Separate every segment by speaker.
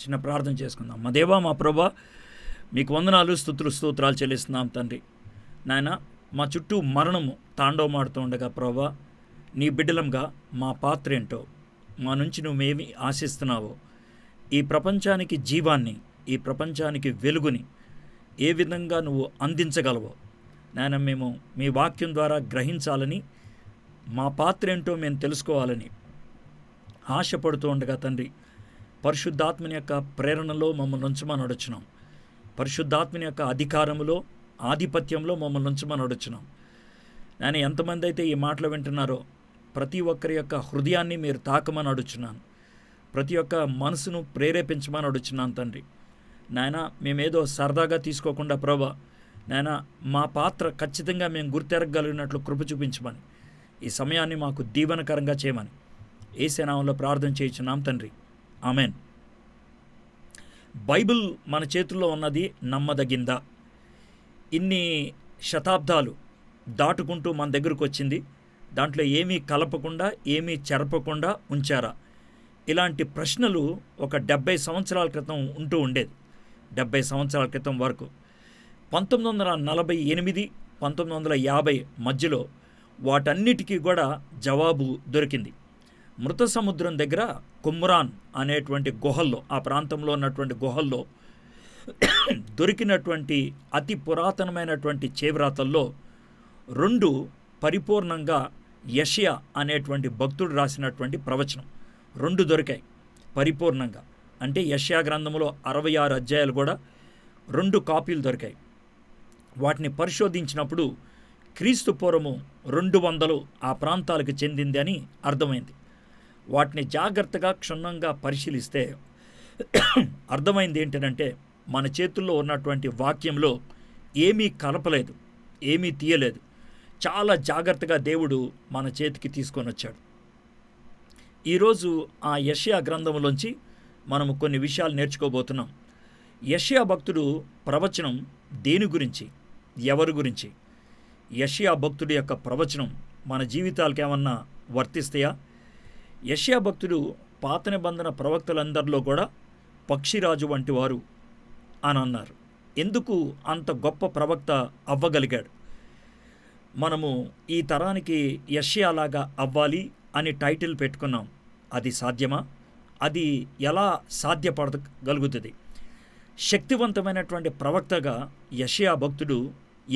Speaker 1: చిన్న ప్రార్థన చేసుకుందాం. మా దేవా, మా ప్రభా, మీకు వందనాలు, స్తోత్రాలు చెల్లిస్తున్నాం తండ్రి. నాయన, మా చుట్టూ మరణము తాండవమాడుతూ ఉండగా ప్రభా, నీ బిడ్డలంగా మా పాత్ర ఏంటో, మా నుంచి నువ్వేమి ఆశిస్తున్నావో, ఈ ప్రపంచానికి జీవాన్ని, ఈ ప్రపంచానికి వెలుగుని ఏ విధంగా నువ్వు అందించగలవో నాయన మేము మీ వాక్యం ద్వారా గ్రహించాలని, మా పాత్ర ఏంటో మేము తెలుసుకోవాలని ఆశపడుతూ ఉండగా తండ్రి, పరిశుద్ధాత్మని యొక్క ప్రేరణలో మమ్మల్ని ఉంచమని అడుగుచున్నాం. పరిశుద్ధాత్మని యొక్క అధికారంలో, ఆధిపత్యంలో మమ్మల్ని ఉంచమని అడుగుచున్నాం. నేను ఎంతమంది అయితే ఈ మాటలు వింటున్నారో ప్రతి ఒక్కరి యొక్క హృదయాన్ని మీరు తాకమని అడుగుచున్నాను. ప్రతి ఒక్క మనసును ప్రేరేపించమని అడుగుచున్నాను తండ్రి. నాయన, మేమేదో సరదాగా తీసుకోకుండా ప్రభా, నాయన మా పాత్ర ఖచ్చితంగా మేము గుర్తెరగలిగినట్లు కృప చూపించమని, ఈ సమయాన్ని మాకు దీవెనకరంగా చేయమని యేసు నామములో ప్రార్థన చేయుచున్నాం తండ్రి. ఆమెన్. బైబిల్ మన చేతుల్లో ఉన్నది నమ్మదగిందా? ఇన్ని శతాబ్దాలు దాటుకుంటూ మన దగ్గరకు వచ్చింది. దాంట్లో ఏమీ కలపకుండా, ఏమీ చెరపకుండా ఉంచారా? ఇలాంటి ప్రశ్నలు ఒక 70 సంవత్సరాల క్రితం ఉంటూ ఉండేది. 70 సంవత్సరాల క్రితం వరకు 1948, 1950 మధ్యలో వాటన్నిటికీ కూడా జవాబు దొరికింది. మృత సముద్రం దగ్గర కుమ్రాన్ అనేటువంటి గుహల్లో, ఆ ప్రాంతంలో ఉన్నటువంటి గుహల్లో దొరికినటువంటి అతి పురాతనమైనటువంటి చేవ్రాతల్లో 2 పరిపూర్ణంగా యెషయా అనేటువంటి భక్తుడు రాసినటువంటి ప్రవచనం 2 దొరికాయి పరిపూర్ణంగా. అంటే యెషయా గ్రంథంలో 66 అధ్యాయాలు కూడా 2 కాపీలు దొరికాయి. వాటిని పరిశోధించినప్పుడు క్రీస్తు పూర్వము 200 ఆ ప్రాంతాలకు చెందింది అని అర్థమైంది. వాటిని జాగ్రత్తగా క్షుణ్ణంగా పరిశీలిస్తే అర్థమైంది ఏంటంటే, మన చేతుల్లో ఉన్నటువంటి వాక్యంలో ఏమీ కలపలేదు, ఏమీ తీయలేదు. చాలా జాగ్రత్తగా దేవుడు మన చేతికి తీసుకొని వచ్చాడు. ఈరోజు ఆ యెషయా గ్రంథంలోంచి మనము కొన్ని విషయాలు నేర్చుకోబోతున్నాం. యెషయా భక్తుడు ప్రవచనం దేని గురించి, ఎవరి గురించి? యెషయా భక్తుడి యొక్క ప్రవచనం మన జీవితాలకు ఏమన్నా వర్తిస్తాయా? యెషయా భక్తుడు పాత నిబంధన ప్రవక్తలందరిలో కూడా పక్షిరాజు వంటి వారు అని అన్నారు. ఎందుకు అంత గొప్ప ప్రవక్త అవ్వగలిగాడు? మనము ఈ తరానికి యెషయాలాగా అవ్వాలి అని టైటిల్ పెట్టుకున్నాం. అది సాధ్యమా? అది ఎలా సాధ్యపడగలుగుతుంది? శక్తివంతమైనటువంటి ప్రవక్తగా యెషయా భక్తుడు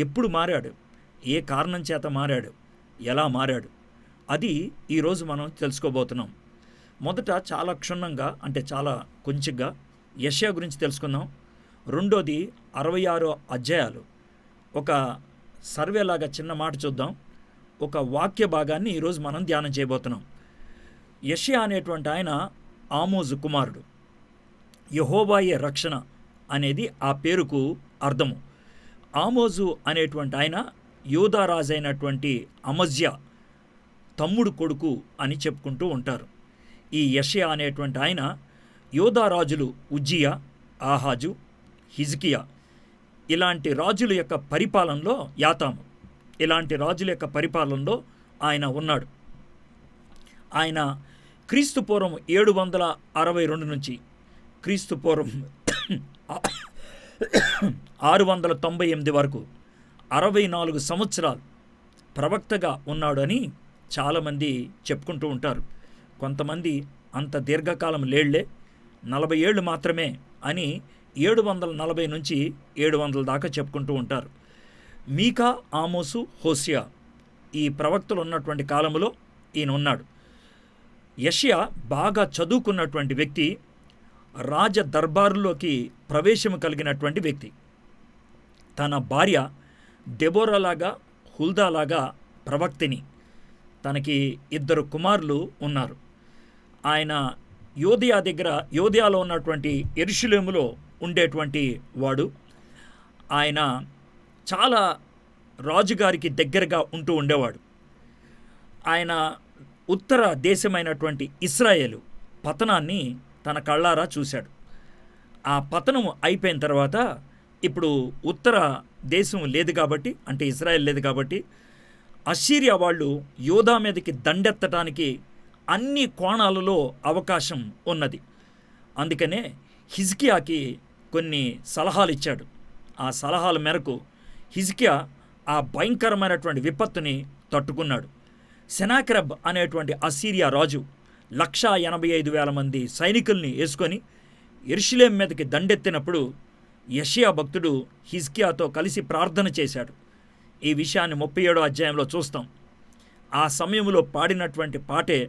Speaker 1: ఎప్పుడు మారాడు? ఏ కారణం చేత మారాడు? ఎలా మారాడు? అది ఈరోజు మనం తెలుసుకోబోతున్నాం. మొదట చాలా క్షుణ్ణంగా, అంటే చాలా కొంచెంగా యెషయా గురించి తెలుసుకుందాం. రెండోది 66 అధ్యాయాలు. ఒక సర్వేలాగా చిన్న మాట చూద్దాం. ఒక వాక్య భాగాన్ని ఈరోజు మనం ధ్యానం చేయబోతున్నాం. యెషయా అనేటువంటి ఆయన ఆమోజు కుమారుడు. యెహోవాయే రక్షణ అనేది ఆ పేరుకు అర్థము. ఆమోజు అనేటువంటి ఆయన యూదా రాజు అయినటువంటి అమజ్యా తమ్ముడు కొడుకు అని చెప్పుకుంటూ ఉంటారు. ఈ యెషయా అనేటువంటి ఆయన యూదా రాజులు ఉజ్జియా, ఆహాజు, హిజ్కియా ఇలాంటి రాజుల యొక్క పరిపాలనలో, యాతాము ఇలాంటి రాజుల యొక్క పరిపాలనలో ఆయన ఉన్నాడు. ఆయన క్రీస్తు పూర్వం 762 నుంచి క్రీస్తు పూర్వం 698 వరకు 64 సంవత్సరాలు ప్రవక్తగా ఉన్నాడు అని చాలామంది చెప్పుకుంటూ ఉంటారు. కొంతమంది అంత దీర్ఘకాలం లేళ్లే, 40 ఏళ్ళు మాత్రమే అని 740 నుంచి 700 దాకా చెప్పుకుంటూ ఉంటారు. మీకా, ఆమోసు, హోసియా ఈ ప్రవక్తలు ఉన్నటువంటి కాలంలో ఈయన ఉన్నాడు. యెషయా బాగా చదువుకున్నటువంటి వ్యక్తి, రాజ దర్బారులోకి ప్రవేశం కలిగినటువంటి వ్యక్తి. తన భార్య దెబోరాలాగా, హుల్దాలాగా ప్రవక్తిని. తనకి 2 కుమారులు ఉన్నారు. ఆయన యోదయాలో ఉన్నటువంటి యెరూషలేములో ఉండేటువంటి వాడు. ఆయన చాలా రాజుగారికి దగ్గరగా ఉంటూ ఉండేవాడు. ఆయన ఉత్తర దేశమైనటువంటి ఇశ్రాయేలు పతనాన్ని తన కళ్ళారా చూశాడు. ఆ పతనం అయిపోయిన తర్వాత ఇప్పుడు ఉత్తర దేశం లేదు కాబట్టి, అంటే ఇశ్రాయేల్ లేదు కాబట్టి, అశ్షీరియా వాళ్ళు యోధా మీదకి దండెత్తడానికి అన్ని కోణాలలో అవకాశం ఉన్నది. అందుకనే హిజ్కియాకి కొన్ని సలహాలు ఇచ్చాడు. ఆ సలహాల మేరకు హిజ్కియా ఆ భయంకరమైనటువంటి విపత్తుని తట్టుకున్నాడు. సెనాకెరబ్ అనేటువంటి అసీరియా రాజు 185,000 మంది సైనికుల్ని వేసుకొని యెరూషలేం మీదకి దండెత్తినప్పుడు యెషయా భక్తుడు హిజ్కియాతో కలిసి ప్రార్థన చేశాడు. ఈ విషయాన్ని 37వ అధ్యాయంలో చూస్తాం. ఆ సమయంలో పాడినటువంటి పాటే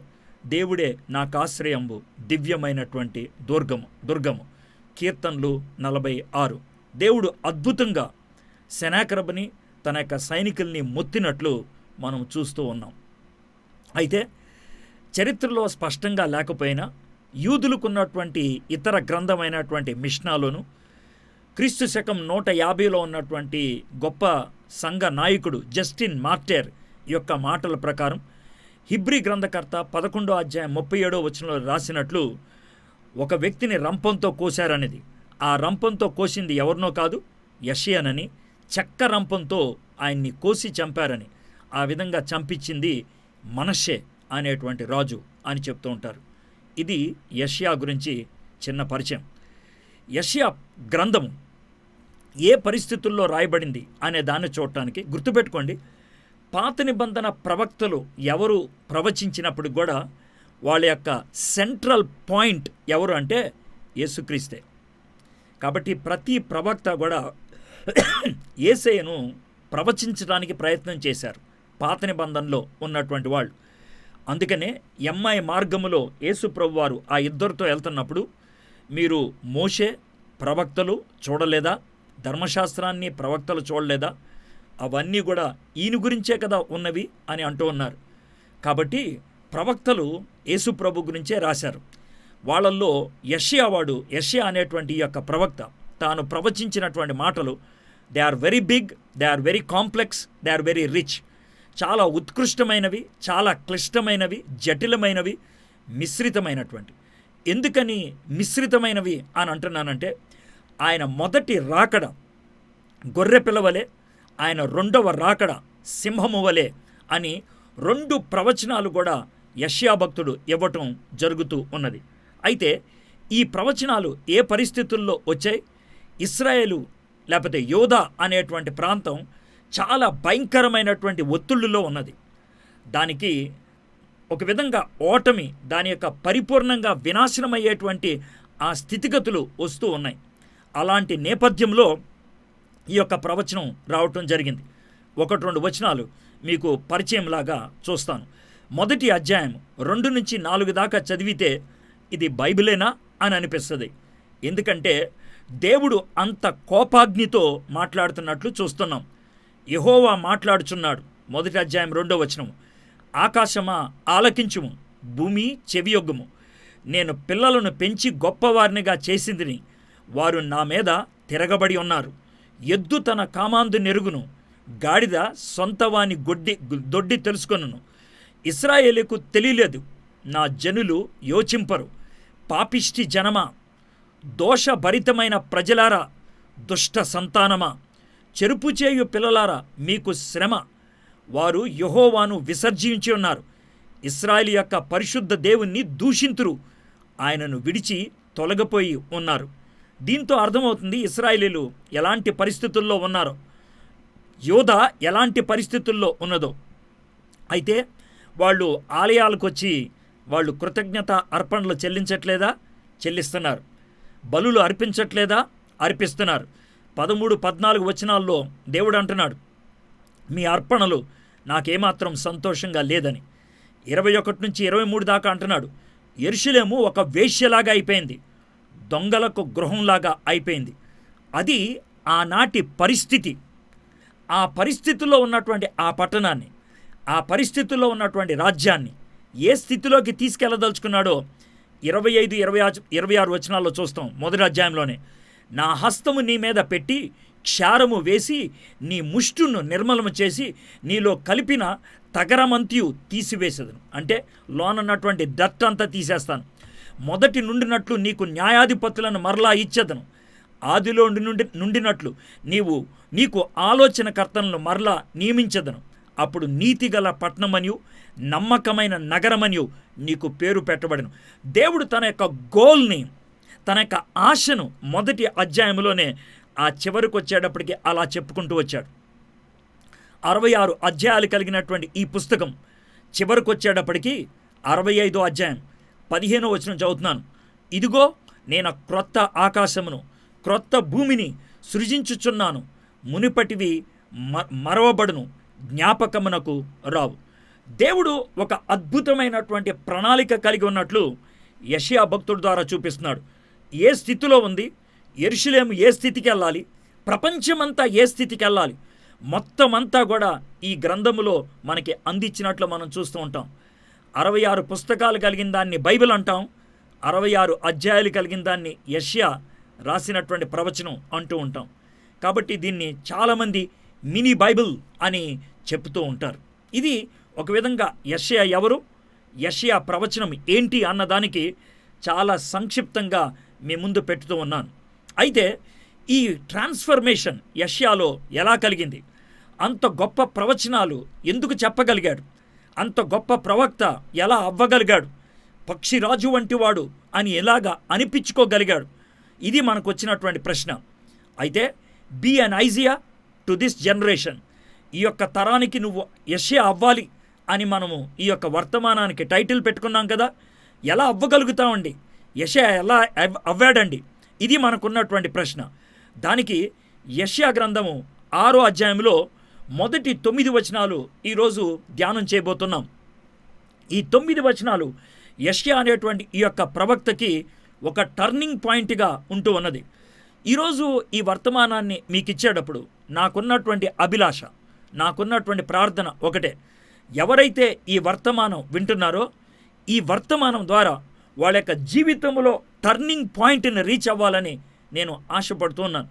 Speaker 1: దేవుడే నాకాశ్రయంబు దివ్యమైనటువంటి దుర్గము. కీర్తనలు 46. దేవుడు అద్భుతంగా సెనాకెరబ్ని తన యొక్క సైనికుల్ని మొత్తినట్లు మనం చూస్తూ ఉన్నాం. అయితే చరిత్రలో స్పష్టంగా లేకపోయినా యూదులకున్నటువంటి ఇతర గ్రంథమైనటువంటి మిష్నాలోను క్రీస్తు శకం 150లో ఉన్నటువంటి గొప్ప సంఘ నాయకుడు జస్టిన్ మార్టైర్ యొక్క మాటల ప్రకారం హిబ్రీ గ్రంథకర్త 11వ అధ్యాయం 37వ వచనంలో రాసినట్లు ఒక వ్యక్తిని రంపంతో కోశారనేది. ఆ రంపంతో కోసింది ఎవరినో కాదు, యెషయానని. చెక్క రంపంతో ఆయన్ని కోసి చంపారని, ఆ విధంగా చంపించింది మనష్షే అనేటువంటి రాజు అని చెప్తూ ఉంటారు. ఇది యెషయా గురించి చిన్న పరిచయం. యెషయా గ్రంథము ఏ పరిస్థితుల్లో రాయబడింది అనే దాన్ని చూడటానికి గుర్తుపెట్టుకోండి, పాత నిబంధన ప్రవక్తలు ఎవరు ప్రవచించినప్పుడు కూడా వాళ్ళ యొక్క సెంట్రల్ పాయింట్ ఎవరు అంటే యేసుక్రీస్తే. కాబట్టి ప్రతి ప్రవక్త కూడా యేసయ్యను ప్రవచించడానికి ప్రయత్నం చేశారు, పాత నిబంధనలో ఉన్నటువంటి వాళ్ళు. అందుకనే ఎమ్మై మార్గములో యేసు ప్రభువారు ఆ ఇద్దరితో వెళ్తున్నప్పుడు, మీరు మోషే ప్రవక్తలు చూడలేదా, ధర్మశాస్త్రాన్ని ప్రవక్తలు చూడలేదా, అవన్నీ కూడా ఈయన గురించే కదా ఉన్నవి అని అంటూ ఉన్నారు. కాబట్టి ప్రవక్తలు యేసు ప్రభు గురించే రాశారు. వాళ్ళల్లో యెషయా అనేటువంటి ఈ యొక్క ప్రవక్త తాను ప్రవచించినటువంటి మాటలు they are very big, they are very complex, they are very rich. చాలా ఉత్కృష్టమైనవి, చాలా క్లిష్టమైనవి, జటిలమైనవి, మిశ్రితమైనటువంటి. ఎందుకని మిశ్రితమైనవి అని అంటున్నానంటే, ఆయన మొదటి రాకడ గొర్రె పిల్లవలే, ఆయన రెండవ రాకడ సింహము వలె అని 2 ప్రవచనాలు కూడా యెషయా భక్తుడు ఇవ్వటం జరుగుతూ ఉన్నది. అయితే ఈ ప్రవచనాలు ఏ పరిస్థితుల్లో వచ్చాయి? ఇశ్రాయేలు లేకపోతే యోధా అనేటువంటి ప్రాంతం చాలా భయంకరమైనటువంటి ఒత్తిళ్ళలో ఉన్నది. దానికి ఒక విధంగా ఓటమి, దాని యొక్క పరిపూర్ణంగా వినాశనమయ్యేటువంటి ఆ స్థితిగతులు వస్తూ ఉన్నాయి. అలాంటి నేపథ్యంలో ఈ యొక్క ప్రవచనం రావటం జరిగింది. 1-2 వచనాలు మీకు పరిచయంలాగా చూస్తాను. మొదటి అధ్యాయం 2 నుంచి 4 దాకా చదివితే ఇది బైబిలేనా అని అనిపిస్తుంది. ఎందుకంటే దేవుడు అంత కోపాగ్నితో మాట్లాడుతున్నట్లు చూస్తున్నాం. యెహోవా మాట్లాడుచున్నాడు. మొదటి అధ్యాయం 2వ వచనం, ఆకాశమా ఆలకించుము, భూమి చెవియొగ్గుము, నేను పిల్లలను పెంచి గొప్పవారినిగా చేసిందిని, వారు నా మీద తిరగబడి ఉన్నారు. ఎద్దు తన కామాందు నెరుగును, గాడిద సొంతవాని దొడ్డి తెలుసుకొనును. ఇశ్రాయేలుకు తెలియలేదు, నా జనులు యోచింపరు. పాపిష్టి జనమా, దోషభరితమైన ప్రజలారా, దుష్ట సంతానమా, చెరుపు చేయు పిల్లలారా, మీకు శ్రమ. వారు యెహోవాను విసర్జించి ఉన్నారు, ఇశ్రాయేలు యొక్క పరిశుద్ధ దేవుణ్ణి దూషింతురు, ఆయనను విడిచి తొలగిపోయి ఉన్నారు. దీంతో అర్థమవుతుంది ఇశ్రాయేలీలు ఎలాంటి పరిస్థితుల్లో ఉన్నారో, యోధా ఎలాంటి పరిస్థితుల్లో ఉన్నదో. అయితే వాళ్ళు ఆలయాలకు వచ్చి వాళ్ళు కృతజ్ఞత అర్పణలు చెల్లించట్లేదా? చెల్లిస్తున్నారు. బలులు అర్పించట్లేదా? అర్పిస్తున్నారు. 13-14 వచనాల్లో దేవుడు అంటున్నాడు, మీ అర్పణలు నాకేమాత్రం సంతోషంగా లేదని. 21 నుంచి 23 దాకా అంటున్నాడు, యెరూషలేము ఒక వేశ్యలాగా అయిపోయింది, దొంగలకు గృహంలాగా అయిపోయింది. అది ఆనాటి పరిస్థితి. ఆ పరిస్థితుల్లో ఉన్నటువంటి ఆ పట్టణాన్ని, ఆ పరిస్థితుల్లో ఉన్నటువంటి రాజ్యాన్ని ఏ స్థితిలోకి తీసుకెళ్లదలుచుకున్నాడో 25-26 వచనాల్లో చూస్తాం. మొదటి అధ్యాయంలోనే, నా హస్తము నీ మీద పెట్టి క్షారము వేసి నీ ముష్టును నిర్మలము చేసి నీలో కలిపిన తగరమంతియు తీసివేసేదను. అంటే లోనున్నటువంటి డర్ట్ అంతా తీసేస్తాను. మొదటి నుండినట్లు నీకు న్యాయాధిపతులను మరలా ఇచ్చేదను. ఆదిలో నుండినట్లు నీకు ఆలోచనకర్తలను మరలా నియమించదను. అప్పుడు నీతిగల పట్టణమనియు నమ్మకమైన నగరమనియు నీకు పేరు పెట్టబడను. దేవుడు తన యొక్క గోల్ని, తన యొక్క ఆశను మొదటి అధ్యాయంలోనే ఆ చివరికి వచ్చేటప్పటికి అలా చెప్పుకుంటూ వచ్చాడు. 66 అధ్యాయాలు కలిగినటువంటి ఈ పుస్తకం చివరికి వచ్చేటప్పటికి 65వ అధ్యాయం 15వ వచనం చదువుతున్నాను. ఇదిగో నేను క్రొత్త ఆకాశమును క్రొత్త భూమిని సృజించుచున్నాను, మునిపటివి మరవబడును, జ్ఞాపకమునకు రావు. దేవుడు ఒక అద్భుతమైనటువంటి ప్రణాళిక కలిగి ఉన్నట్లు యెషయా భక్తుడి ద్వారా చూపిస్తున్నాడు. ఏ స్థితిలో ఉంది, యెరూషలేము ఏ స్థితికి వెళ్ళాలి, ప్రపంచమంతా ఏ స్థితికి వెళ్ళాలి, మొత్తం అంతా కూడా ఈ గ్రంథములో మనకి అందించినట్లు మనం చూస్తూ ఉంటాం. 66 పుస్తకాలు కలిగిన దాన్ని బైబిల్ అంటాం, 66 అధ్యాయాలు కలిగిన దాన్ని యెషయా రాసినటువంటి ప్రవచనం అంటూ ఉంటాం. కాబట్టి దీన్ని చాలామంది మినీ బైబిల్ అని చెప్తూ ఉంటారు. ఇది ఒక విధంగా యెషయా ఎవరు, యెషయా ప్రవచనం ఏంటి అన్నదానికి చాలా సంక్షిప్తంగా మీ ముందు పెట్టుతూ ఉన్నాను. అయితే ఈ ట్రాన్స్ఫర్మేషన్ యెషయాలో ఎలా కలిగింది, అంత గొప్ప ప్రవచనాలు ఎందుకు చెప్పగలిగాడు, అంత గొప్ప ప్రవక్త ఎలా అవ్వగలిగాడు, పక్షిరాజు వంటి వాడు అని ఎలాగా అనిపించుకోగలిగాడు, ఇది మనకు వచ్చినటువంటి ప్రశ్న. అయితే be an idea to this generation, ఈ యొక్క తరానికి నువ్వు యెషయా అవ్వాలి అని మనము ఈ యొక్క వర్తమానానికి టైటిల్ పెట్టుకున్నాం కదా. ఎలా అవ్వగలుగుతామండి, యెషయా ఎలా అవ్వాడండి, ఇది మనకున్నటువంటి ప్రశ్న. దానికి యెషయా గ్రంథము 6వ అధ్యాయంలో మొదటి 9 వచనాలు ఈరోజు ధ్యానం చేయబోతున్నాం. ఈ 9 వచనాలు యెషయా అనేటువంటి ఈ యొక్క ప్రవక్తకి ఒక టర్నింగ్ పాయింట్గా ఉంటూ ఉన్నది. ఈరోజు ఈ వర్తమానాన్ని మీకు ఇచ్చేటప్పుడు నాకున్నటువంటి అభిలాష, నాకున్నటువంటి ప్రార్థన ఒకటే. ఎవరైతే ఈ వర్తమానం వింటున్నారో ఈ వర్తమానం ద్వారా వాళ్ళ యొక్క జీవితంలో టర్నింగ్ పాయింట్ని రీచ్ అవ్వాలని నేను ఆశపడుతున్నాను.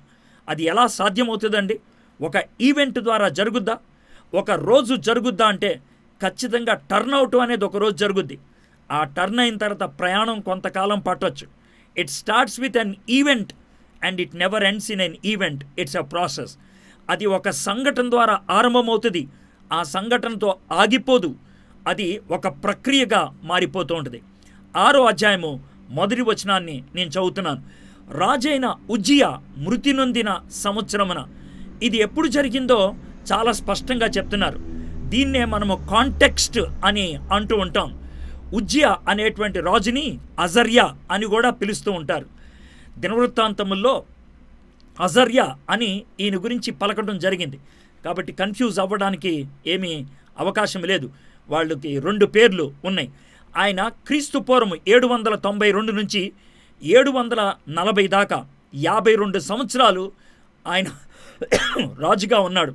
Speaker 1: అది ఎలా సాధ్యమవుతుందండి? ఒక ఈవెంట్ ద్వారా జరుగుద్దా, ఒక రోజు జరుగుద్దా అంటే ఖచ్చితంగా టర్న్అవుట్ అనేది ఒక రోజు జరుగుద్ది. ఆ టర్న్ అయిన తర్వాత ప్రయాణం కొంతకాలం పట్టవచ్చు. It starts with an event and it never ends in an event, it's a process. అది ఒక సంఘటన ద్వారా ఆరంభమవుతుంది, ఆ సంఘటనతో ఆగిపోదు, అది ఒక ప్రక్రియగా మారిపోతూ ఉంటుంది. 6వ అధ్యాయము మొదటి వచనాన్ని నేను చదువుతున్నాను. రాజైన ఉజ్జియా మృతి నొందిన సంవత్సరమున, ఇది ఎప్పుడు జరిగిందో చాలా స్పష్టంగా చెప్తున్నారు. దీన్నే మనము కాంటెక్స్ట్ అని అంటూ ఉంటాం. ఉజ్జియా అనేటువంటి రాజుని అజర్యా అని కూడా పిలుస్తూ ఉంటారు. దినవృత్తాంతముల్లో అజర్యా అని ఈయన గురించి పలకడం జరిగింది. కాబట్టి కన్ఫ్యూజ్ అవ్వడానికి ఏమీ అవకాశం లేదు. వాళ్ళకి 2 పేర్లు ఉన్నాయి. ఆయన క్రీస్తు పూర్వం 792 నుంచి 740 దాకా 52 సంవత్సరాలు ఆయన రాజుగా ఉన్నాడు.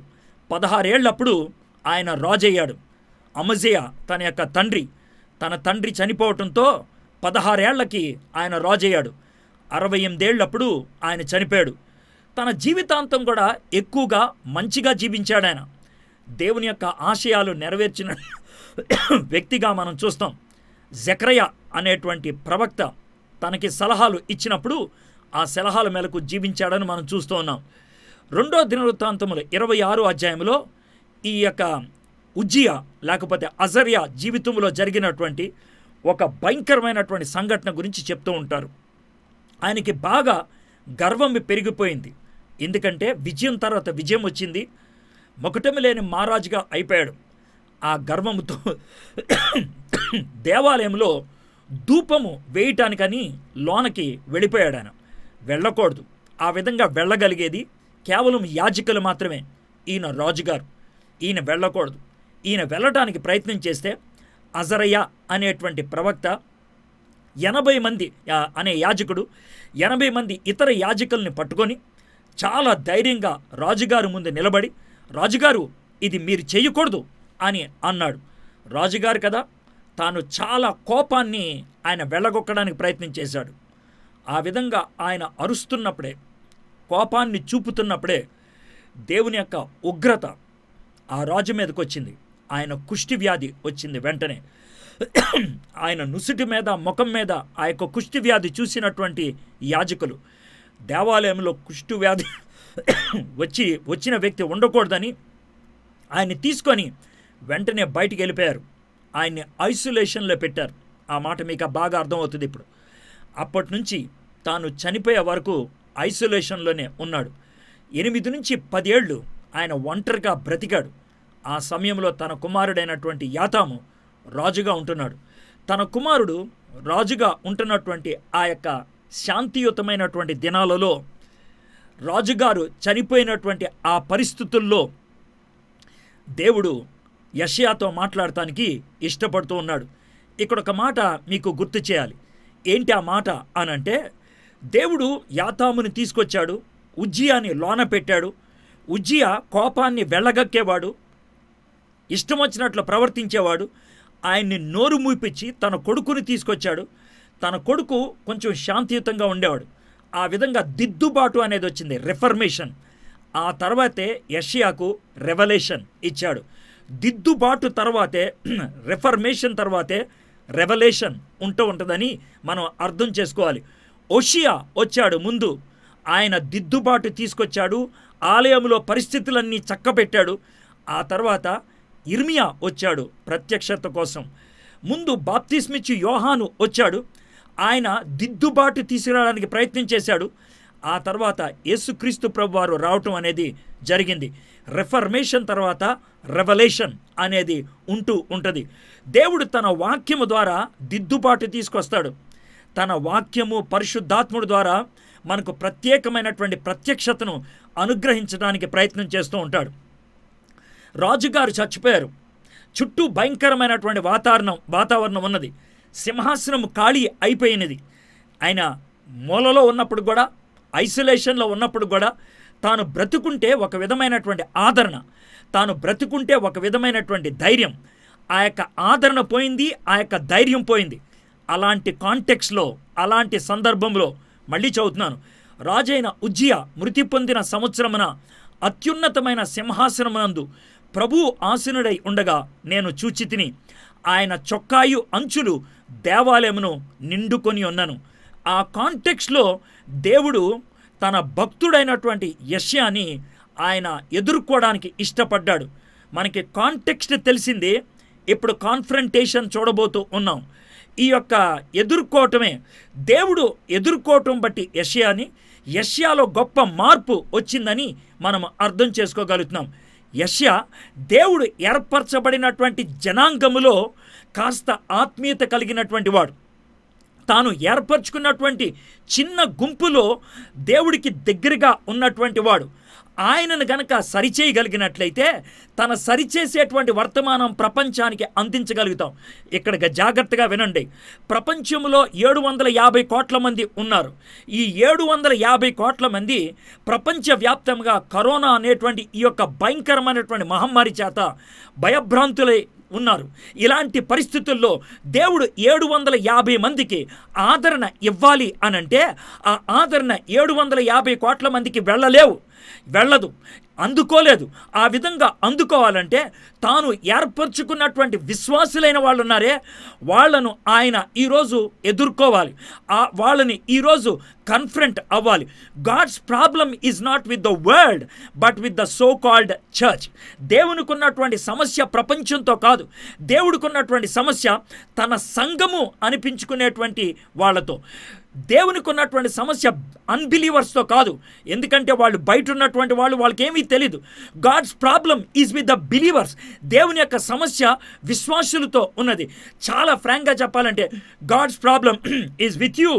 Speaker 1: 16 ఏళ్ళప్పుడు ఆయన రాజయ్యాడు. అమజ్యా తన తండ్రి చనిపోవటంతో 16 ఏళ్లకి ఆయన రాజయ్యాడు. 68 ఏళ్ళప్పుడు ఆయన చనిపోయాడు. తన జీవితాంతం కూడా ఎక్కువగా మంచిగా జీవించాడు ఆయన. దేవుని యొక్క ఆశయాలు నెరవేర్చిన వ్యక్తిగా మనం చూస్తాం. జకర్యా అనేటువంటి ప్రవక్త తనకి సలహాలు ఇచ్చినప్పుడు ఆ సలహాల మేరకు జీవించాడని మనం చూస్తూ ఉన్నాం. 2వ దినవృత్తాంతములు 26వ అధ్యాయంలో ఈ యొక్క ఉజ్జియా లేకపోతే అజర్యా జీవితంలో జరిగినటువంటి ఒక భయంకరమైనటువంటి సంఘటన గురించి చెప్తూ ఉంటారు. ఆయనకి బాగా గర్వం పెరిగిపోయింది. ఎందుకంటే విజయం తర్వాత విజయం వచ్చింది, మొకటమి లేని మహారాజుగా అయిపోయాడు. ఆ గర్వముతో దేవాలయంలో ధూపము వేయటానికని లోనకి వెళ్ళిపోయాడు. ఆయన వెళ్ళకూడదు. ఆ విధంగా వెళ్ళగలిగేది కేవలం యాజకులు మాత్రమే. ఈయన రాజుగారు, ఈయన వెళ్ళకూడదు. ఈయన వెళ్ళటానికి ప్రయత్నం చేస్తే అజరయ్య అనేటువంటి ప్రవక్త 80 మంది అనే యాజకుడు 80 మంది ఇతర యాజకుల్ని పట్టుకొని చాలా ధైర్యంగా రాజుగారు ముందు నిలబడి, రాజుగారు ఇది మీరు చేయకూడదు అని అన్నాడు. రాజుగారు కదా, తాను చాలా కోపాన్ని ఆయన వెళ్ళగొక్కడానికి ప్రయత్నం చేశాడు. ఆ విధంగా ఆయన అరుస్తున్నప్పుడే, కోపాన్ని చూపుతున్నప్పుడే దేవుని యొక్క ఉగ్రత ఆ రాజు మీదకి వచ్చింది. ఆయన కుష్టి వ్యాధి వచ్చింది. వెంటనే ఆయన నుసుటి మీద, ముఖం మీద ఆ యొక్క కుష్టి వ్యాధి చూసినటువంటి యాజకులు దేవాలయంలో కుష్టి వ్యాధి వచ్చిన వ్యక్తి ఉండకూడదని ఆయన్ని తీసుకొని వెంటనే బయటికి వెళ్ళిపోయారు. ఆయన్ని ఐసోలేషన్లో పెట్టారు. ఆ మాట మీకు బాగా అర్థమవుతుంది ఇప్పుడు. అప్పటి నుంచి తాను చనిపోయే వరకు ఐసోలేషన్లోనే ఉన్నాడు. 8 నుంచి 10 ఏళ్ళు ఆయన ఒంటరిగా బ్రతికాడు. ఆ సమయంలో తన కుమారుడైనటువంటి యాతాము రాజుగా ఉంటున్నాడు. తన కుమారుడు రాజుగా ఉంటున్నటువంటి ఆ యొక్క శాంతియుతమైనటువంటి దినాలలో రాజుగారు చనిపోయినటువంటి ఆ పరిస్థితుల్లో దేవుడు యెషయాతో మాట్లాడటానికి ఇష్టపడుతూ ఉన్నాడు. ఇక్కడ ఒక మాట మీకు గుర్తు చేయాలి. ఏంటి ఆ మాట అనంటే, దేవుడు యాతాముని తీసుకొచ్చాడు, ఉజ్జియాని లోన పెట్టాడు. ఉజ్జియా కోపాన్ని వెళ్ళగక్కేవాడు, ఇష్టం వచ్చినట్లు ప్రవర్తించేవాడు. ఆయన్ని నోరు మూపించి తన కొడుకుని తీసుకొచ్చాడు. తన కొడుకు కొంచెం శాంతియుతంగా ఉండేవాడు. ఆ విధంగా దిద్దుబాటు అనేది వచ్చింది, రిఫర్మేషన్. ఆ తర్వాతే యెషయాకు రెవల్యూషన్ ఇచ్చాడు. దిద్దుబాటు తర్వాతే రిఫర్మేషన్ తర్వాతే రెవల్యూషన్ ఉంటుందని మనం అర్థం చేసుకోవాలి. ఓషియా వచ్చాడు ముందు, ఆయన దిద్దుబాటు తీసుకొచ్చాడు, ఆలయంలో పరిస్థితులన్నీ చక్కబెట్టాడు. ఆ తర్వాత ఇర్మియా వచ్చాడు ప్రత్యక్షత కోసం. ముందు బాప్తిస్మిచ్చి యోహాను వచ్చాడు, ఆయన దిద్దుబాటు తీసుకురావడానికి ప్రయత్నం చేశాడు. ఆ తర్వాత యేసుక్రీస్తు ప్రభువారు రావటం అనేది జరిగింది. రిఫర్మేషన్ తర్వాత రెవల్యూషన్ అనేది ఉంటుంది. దేవుడు తన వాక్యము ద్వారా దిద్దుబాటు తీసుకొస్తాడు. తన వాక్యము పరిశుద్ధాత్ముడి ద్వారా మనకు ప్రత్యేకమైనటువంటి ప్రత్యక్షతను అనుగ్రహించడానికి ప్రయత్నం చేస్తూ ఉంటాడు. రాజుగారు చచ్చిపోయారు. చుట్టూ భయంకరమైనటువంటి వాతావరణం ఉన్నది. సింహాసనం ఖాళీ అయిపోయినది. ఆయన మూలలో ఉన్నప్పుడు కూడా, ఐసోలేషన్లో ఉన్నప్పుడు కూడా తాను బ్రతుకుంటే ఒక విధమైనటువంటి ఆదరణ, తాను బ్రతుకుంటే ఒక విధమైనటువంటి ధైర్యం. ఆ యొక్క ఆదరణ పోయింది, ఆ యొక్క ధైర్యం పోయింది. అలాంటి కాంటెక్స్లో, అలాంటి సందర్భంలో మళ్ళీ చదువుతున్నాను. రాజైన ఉజ్జియా మృతి పొందిన సంవత్సరమున అత్యున్నతమైన సింహాసనమునందు ప్రభువు ఆసీనుడై ఉండగా నేను చూచితిని. ఆయన చొక్కాయు అంచులు దేవాలయమును నిండుకొని ఉన్నాను. ఆ కాంటెక్స్లో దేవుడు తన భక్తుడైనటువంటి యెషయాని ఆయన ఎదుర్కోవడానికి ఇష్టపడ్డాడు. మనకి కాంటెక్స్ట్ తెలిసింది. ఇప్పుడు కాన్ఫ్రంటేషన్ చూడబోతూ ఉన్నాం. ఈ యొక్క ఎదుర్కోవటమే దేవుడు ఎదుర్కోవటం బట్టి యెషయాలో గొప్ప మార్పు వచ్చిందని మనం అర్థం చేసుకోగలుగుతున్నాం. యెషయా దేవుడు ఏర్పరచబడినటువంటి జనాంగములో కాస్త ఆత్మీయత కలిగినటువంటి వాడు. తాను ఏర్పరచుకున్నటువంటి చిన్న గుంపులో దేవుడికి దగ్గరగా ఉన్నటువంటి వాడు. ఆయనను గనక సరిచేయగలిగినట్లయితే తన సరిచేసేటువంటి వర్తమానం ప్రపంచానికి అందించగలుగుతాం. ఇక్కడ జాగ్రత్తగా వినండి. ప్రపంచంలో 750 కోట్ల మంది ఉన్నారు. ఈ 750 కోట్ల మంది ప్రపంచవ్యాప్తంగా కరోనా అనేటువంటి ఈ యొక్క భయంకరమైనటువంటి మహమ్మారి చేత భయభ్రాంతులై ఉన్నారు. ఇలాంటి పరిస్థితుల్లో దేవుడు 750 మందికి ఆదరణ ఇవ్వాలి అనంటే ఆ ఆదరణ 750 కోట్ల మందికి వెళ్ళదు, అందుకోలేదు. ఆ విధంగా అందుకోవాలంటే తాను ఏర్పరచుకున్నటువంటి విశ్వాసులైన వాళ్ళు ఉన్నారే, వాళ్లను ఆయన ఈరోజు ఎదుర్కోవాలి. వాళ్ళని ఈరోజు కన్ఫ్రంట్ అవ్వాలి. God's problem is not with the world but with the so called church. దేవునికి ఉన్నటువంటి సమస్య ప్రపంచంతో కాదు. దేవుడికి ఉన్నటువంటి సమస్య తన సంఘము అనిపించుకునేటువంటి వాళ్ళతో. దేవునికి ఉన్నటువంటి సమస్య అన్బిలీవర్స్తో కాదు. ఎందుకంటే వాళ్ళు బయట ఉన్నటువంటి వాళ్ళకేమీ తెలీదు. God's problem is with the believers. దేవుని యొక్క సమస్య విశ్వాసులతో ఉన్నది. చాలా ఫ్రాంక్గా చెప్పాలంటే God's problem is with you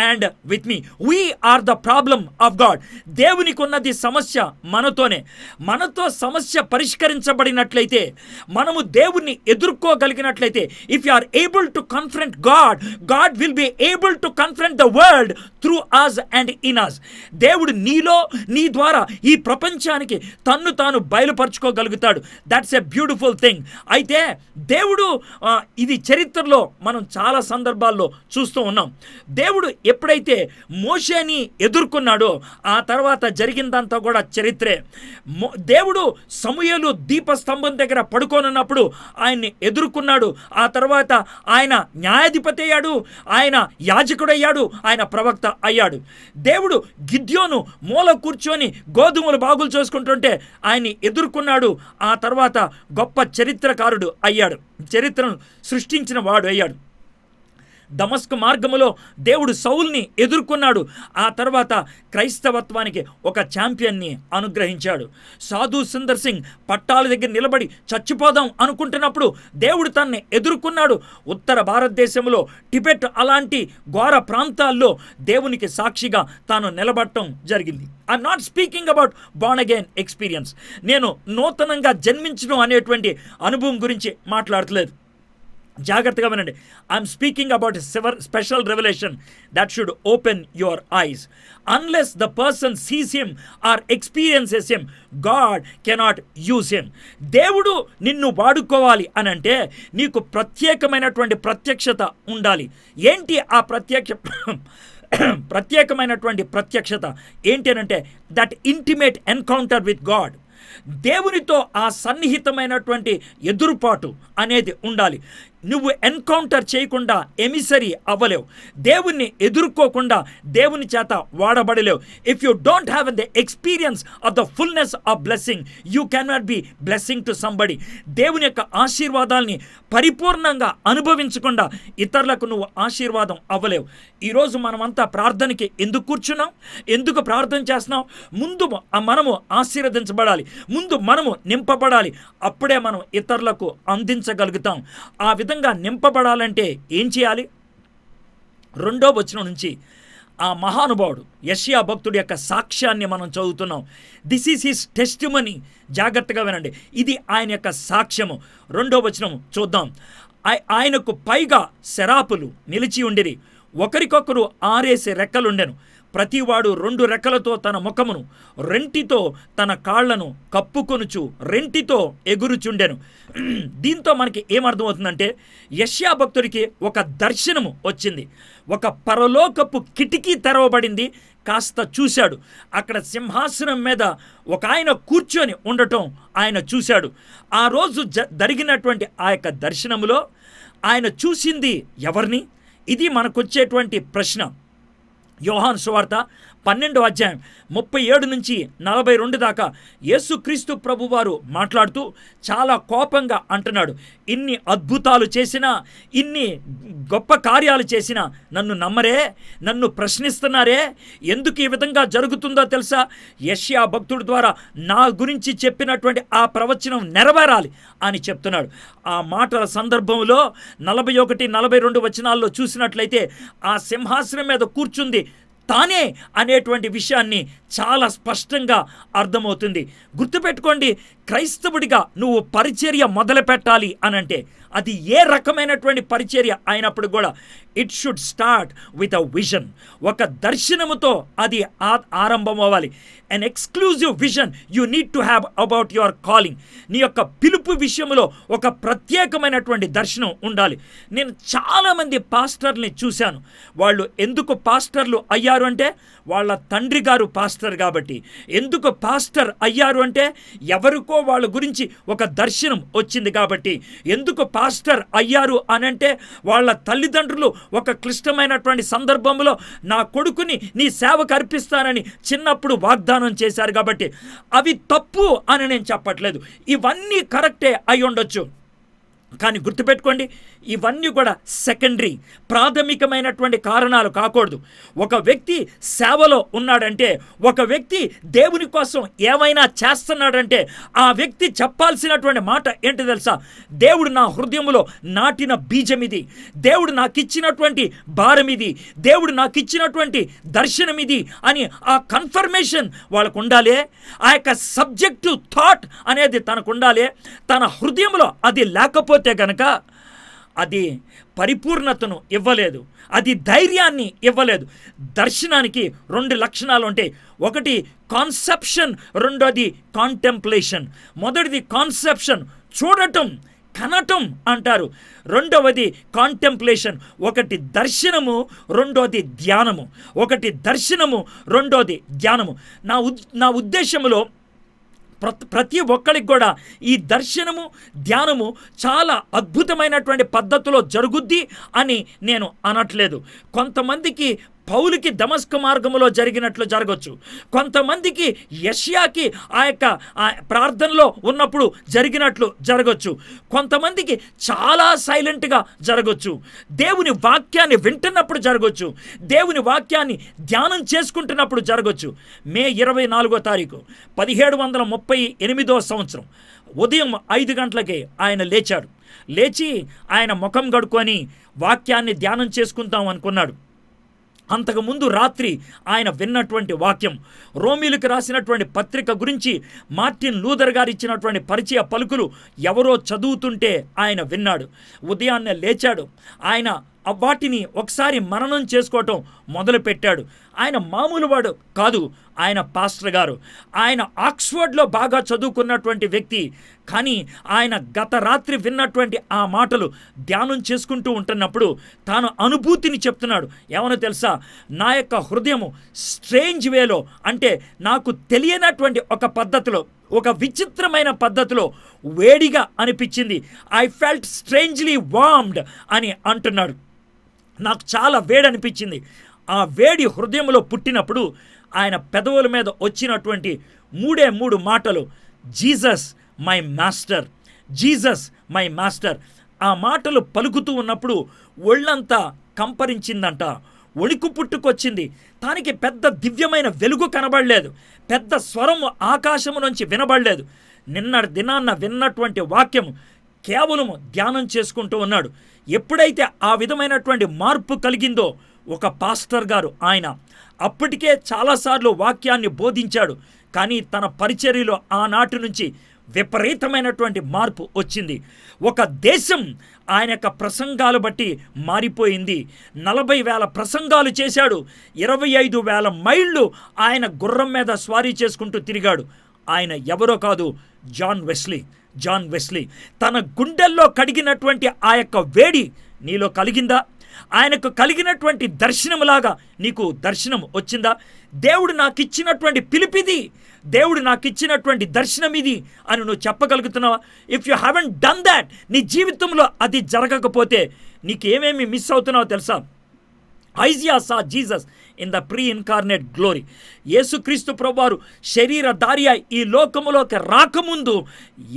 Speaker 1: and with me. We are the problem of God. దేవునికి ఉన్నది సమస్య మనతోనే. మనతో సమస్య పరిష్కరించబడినట్లయితే, మనము దేవుణ్ణి ఎదుర్కోగలిగినట్లయితే, if you are able to confront God, God will be able to confront the world through us and in us. దేవుడు నీలో, నీ ద్వారా ఈ ప్రపంచానికి తన్ను తాను బయలుపరుచుకోగలుగుతాడు. That's a beautiful thing. అయితే దేవుడు ఇది చరిత్రలో మనం చాలా సందర్భాల్లో చూస్తూ ఉన్నాం. దేవుడు ఎప్పుడైతే మోషేని ఎదుర్కొన్నాడో ఆ తర్వాత జరిగిందంతా కూడా చరిత్రే. దేవుడు సమూయేలు దీపస్తంభం దగ్గర పడుకోనున్నప్పుడు ఆయన్ని ఎదుర్కొన్నాడు. ఆ తర్వాత ఆయన న్యాయాధిపతి అయ్యాడు, ఆయన యాజకుడయ్యాడు, ఆయన ప్రవక్త అయ్యాడు. దేవుడు గిద్యోను మూల కూర్చొని గోధుమలు బాగులు చేసుకుంటుంటే ఆయన్ని ఎదుర్కొన్నాడు. ఆ తర్వాత గొప్ప చరిత్రకారుడు అయ్యాడు, చరిత్రను సృష్టించిన వాడు అయ్యాడు. దమస్కు మార్గములో దేవుడు సౌల్ని ఎదుర్కొన్నాడు. ఆ తర్వాత క్రైస్తవత్వానికి ఒక ఛాంపియన్ని అనుగ్రహించాడు. సాధు సుందర్ సింగ్ పట్టాల దగ్గర నిలబడి చచ్చిపోదాం అనుకుంటున్నప్పుడు దేవుడు తనని ఎదుర్కొన్నాడు. ఉత్తర భారతదేశంలో టిబెట్ అలాంటి ఘోర ప్రాంతాల్లో దేవునికి సాక్షిగా తాను నిలబడటం జరిగింది. I'm not speaking about born again experience. నేను నూతనంగా జన్మించడం అనేటువంటి అనుభవం గురించి మాట్లాడట్లేదు. జాగ్రత్తగా వినండి. I'm speaking about special revolution that should open your eyes. Unless the person sees him or experiences him, God cannot use him. దేవుడు నిన్ను వాడుకోవాలి అని అంటే నీకు ప్రత్యేకమైనటువంటి ప్రత్యక్షత ఉండాలి. ఏంటి ఆ ప్రత్యేకమైనటువంటి ప్రత్యక్షత ఏంటి అనంటే that intimate encounter with God. దేవునితో ఆ సన్నిహితమైనటువంటి ఎదురుపాటు అనేది ఉండాలి. నువ్వు ఎన్కౌంటర్ చేయకుండా ఎమిసరీ అవ్వలేవు. దేవుణ్ణి ఎదుర్కోకుండా దేవుని చేత వాడబడలేవు. If you don't have the experience of the fullness of blessing, you can not be blessing to somebody. దేవుని యొక్క ఆశీర్వాదాల్ని పరిపూర్ణంగా అనుభవించకుండా ఇతరులకు నువ్వు ఆశీర్వాదం అవ్వలేవు. ఈరోజు మనమంతా ప్రార్థనకి ఎందుకు కూర్చున్నాం? ఎందుకు ప్రార్థన చేస్తున్నాం? ముందు మనము ఆశీర్వదించబడాలి, ముందు మనము నింపబడాలి. అప్పుడే మనం ఇతరులకు అందించగలుగుతాం. ఆ విధంగా నింపబడాలంటే ఏం చేయాలి? 2వ వచనం నుంచి ఆ మహానుభావుడు యెషయా భక్తుడి యొక్క సాక్ష్యాన్ని మనం చదువుతున్నాం. This is his testimony. జాగ్రత్తగా వినండి, ఇది ఆయన యొక్క సాక్ష్యము. 2వ వచనం చూద్దాం. ఆయనకు పైగా శరాపులు నిలిచి ఉండిరి, ఒకరికొకరు ఆరేసి రెక్కలుండెను. ప్రతివాడు 2 రెక్కలతో తన ముఖమును, రెంటితో తన కాళ్లను కప్పుకొనుచు రెంటితో ఎగురుచుండెను. దీంతో మనకి ఏమర్థమవుతుందంటే యెషయా భక్తుడికి ఒక దర్శనము వచ్చింది. ఒక పరలోకపు కిటికీ తెరవబడింది. కాస్త చూశాడు. అక్కడ సింహాసనం మీద ఒక ఆయన కూర్చొని ఉండటం ఆయన చూశాడు. ఆ రోజు జరిగినటువంటి ఆ యొక్క దర్శనములో ఆయన చూసింది ఎవరిని? ఇది మనకొచ్చేటువంటి ప్రశ్న. యోహాను సువార్త 12వ అధ్యాయం 37 నుంచి 42 దాకా యేసుక్రీస్తు ప్రభువారు మాట్లాడుతూ చాలా కోపంగా అంటున్నాడు, ఇన్ని అద్భుతాలు చేసినా, ఇన్ని గొప్ప కార్యాలు చేసినా నన్ను నమ్మరే, నన్ను ప్రశ్నిస్తున్నారే, ఎందుకు ఈ విధంగా జరుగుతుందో తెలుసా? యెషయా భక్తుడి ద్వారా నా గురించి చెప్పినటువంటి ఆ ప్రవచనం నెరవేరాలి అని చెప్తున్నాడు. ఆ మాటల సందర్భంలో 41, 42 వచనాల్లో చూసినట్లయితే ఆ సింహాసనం మీద కూర్చుంది తానే అనేటువంటి విషయాన్ని చాలా స్పష్టంగా అర్థమవుతుంది. గుర్తుపెట్టుకోండి, క్రైస్తవుడిగా నువ్వు పరిచర్య మొదలు పెట్టాలి అనంటే అది ఏ రకమైనటువంటి పరిచర్య అయినప్పుడు కూడా it should start with a vision. ఒక దర్శనముతో అది ఆరంభం అవ్వాలి. an exclusive vision you need to have about your calling. నీ యొక్క పిలుపు విషయంలో ఒక ప్రత్యేకమైనటువంటి దర్శనం ఉండాలి. నేను చాలామంది పాస్టర్ని చూశాను. వాళ్ళు ఎందుకు పాస్టర్లు అయ్యారు అంటే వాళ్ళ తండ్రి గారు పాస్టర్ కాబట్టి. ఎందుకు పాస్టర్ అయ్యారు అంటే ఎవరికో వాళ్ళ గురించి ఒక దర్శనం వచ్చింది కాబట్టి. ఎందుకు పాస్టర్ అయ్యారు అనంటే వాళ్ళ తల్లిదండ్రులు ఒక క్లిష్టమైనటువంటి సందర్భంలో నా కొడుకుని నీ సేవకు అర్పిస్తానని చిన్నప్పుడు వాగ్దానం చేశారు కాబట్టి. అవి తప్పు అని నేను చెప్పట్లేదు, ఇవన్నీ కరెక్టే అయి ఉండొచ్చు. కానీ గుర్తుపెట్టుకోండి, ఇవన్నీ కూడా సెకండరీ, ప్రాథమికమైనటువంటి కారణాలు కాకూడదు. ఒక వ్యక్తి సేవలో ఉన్నాడంటే, ఒక వ్యక్తి దేవుని కోసం ఏమైనా చేస్తున్నాడంటే ఆ వ్యక్తి చెప్పాల్సినటువంటి మాట ఏంటి తెలుసా? దేవుడు నా హృదయంలో నాటిన బీజం ఇది, దేవుడు నాకు ఇచ్చినటువంటి భారం ఇది, దేవుడు నాకు ఇచ్చినటువంటి దర్శనం ఇది అని ఆ కన్ఫర్మేషన్ వాళ్ళకు ఉండాలి. ఆ యొక్క సబ్జెక్టు థాట్ అనేది తనకు ఉండాలి. తన హృదయంలో అది లేకపోతే గనక అది పరిపూర్ణతను ఇవ్వలేదు, అది ధైర్యాన్ని ఇవ్వలేదు. దర్శనానికి 2 లక్షణాలు ఉంటాయి. ఒకటి కాన్సెప్షన్, రెండోది కాంటెంప్లేషన్. మొదటిది కాన్సెప్షన్, చూడటం, కనటం అంటారు. రెండవది కాంటెంప్లేషన్. ఒకటి దర్శనము, రెండోది ధ్యానము. ఒకటి దర్శనము, రెండోది ధ్యానము. నా ఉద్దేశంలో ప్రతి ఒక్కరికి కూడా ఈ దర్శనము, ధ్యానము చాలా అద్భుతమైనటువంటి పద్ధతిలో జరుగుద్ది అని నేను అనట్లేదు. కొంతమందికి పౌలుకి దమస్కు మార్గంలో జరిగినట్లు జరగవచ్చు. కొంతమందికి యెషయాకి ఆ యొక్క ప్రార్థనలో ఉన్నప్పుడు జరిగినట్లు జరగవచ్చు. కొంతమందికి చాలా సైలెంట్గా జరగవచ్చు. దేవుని వాక్యాన్ని వింటున్నప్పుడు జరగవచ్చు. దేవుని వాక్యాన్ని ధ్యానం చేసుకుంటున్నప్పుడు జరగవచ్చు. మే 24వ తారీఖు 1738వ సంవత్సరం ఉదయం 5 గంటలకే ఆయన లేచాడు. లేచి ఆయన ముఖం కడుక్కొని వాక్యాన్ని ధ్యానం చేసుకుందాం అనుకున్నాడు. అంతకుముందు రాత్రి ఆయన విన్నటువంటి వాక్యం, రోమీలకు రాసినటువంటి పత్రిక గురించి మార్టిన్ లూథర్ గారు ఇచ్చినటువంటి పరిచయ పలుకులు ఎవరో చదువుతుంటే ఆయన విన్నాడు. ఉదయాన్నే లేచాడు. ఆయన వాటిని ఒకసారి మననం చేసుకోవటం మొదలుపెట్టాడు. ఆయన మామూలు వాడు కాదు, ఆయన పాస్టర్ గారు. ఆయన ఆక్స్ఫర్డ్లో బాగా చదువుకున్నటువంటి వ్యక్తి. కానీ ఆయన గత రాత్రి విన్నటువంటి ఆ మాటలు ధ్యానం చేసుకుంటూ ఉంటున్నప్పుడు తాను అనుభూతిని చెప్తున్నాడు. ఏమనో తెలుసా, నా యొక్క హృదయము స్ట్రేంజ్ వేలో, అంటే నాకు తెలియనటువంటి ఒక పద్ధతిలో, ఒక విచిత్రమైన పద్ధతిలో వేడిగా అనిపించింది. ఐ ఫెల్ట్ స్ట్రేంజ్లీ వార్మ్డ్ అని అంటున్నాడు. నాకు చాలా వేడి అనిపించింది. ఆ వేడి హృదయంలో పుట్టినప్పుడు ఆయన పెదవుల మీద వచ్చినటువంటి 3 మాటలు, Jesus my master, Jesus my master. ఆ మాటలు పలుకుతూ ఉన్నప్పుడు ఒళ్ళంతా కంపరించిందంట, వణుకు పుట్టుకొచ్చింది. దానికి పెద్ద దివ్యమైన వెలుగు కనబడలేదు, పెద్ద స్వరం ఆకాశము నుంచి వినబడలేదు. నిన్నటి దినాన్న విన్నటువంటి వాక్యం కేవలం ధ్యానం చేసుకుంటూ ఉన్నాడు. ఎప్పుడైతే ఆ విధమైనటువంటి మార్పు కలిగిందో, ఒక పాస్టర్ గారు ఆయన అప్పటికే చాలాసార్లు వాక్యాన్ని బోధించాడు. కానీ తన పరిచర్యలో ఆనాటి నుంచి విపరీతమైనటువంటి మార్పు వచ్చింది. ఒక దేశం ఆయన యొక్క ప్రసంగాలు బట్టి మారిపోయింది. 40,000 ప్రసంగాలు చేశాడు. 25,000 మైళ్ళు ఆయన గుర్రం మీద స్వారీ చేసుకుంటూ తిరిగాడు. ఆయన ఎవరో కాదు, జాన్ వెస్లీ. తన గుండెల్లో కడిగినటువంటి ఆ యొక్క వేడి నీలో కలిగిందా? ఆయనకు కలిగినటువంటి దర్శనములాగా నీకు దర్శనం వచ్చిందా? దేవుడు నాకు ఇచ్చినటువంటి పిలిపిది, దేవుడు నాకు ఇచ్చినటువంటి దర్శనం ఇది అని నువ్వు చెప్పగలుగుతున్నావా? If you haven't done that, నీ జీవితంలో అది జరగకపోతే నీకు ఏమేమి మిస్ అవుతున్నావో తెలుసా? Isaiah saw Jesus in the pre incarnate glory. యేసుక్రీస్తు ప్రభువారు శరీరధారి ఈ లోకములోకి రాకముందు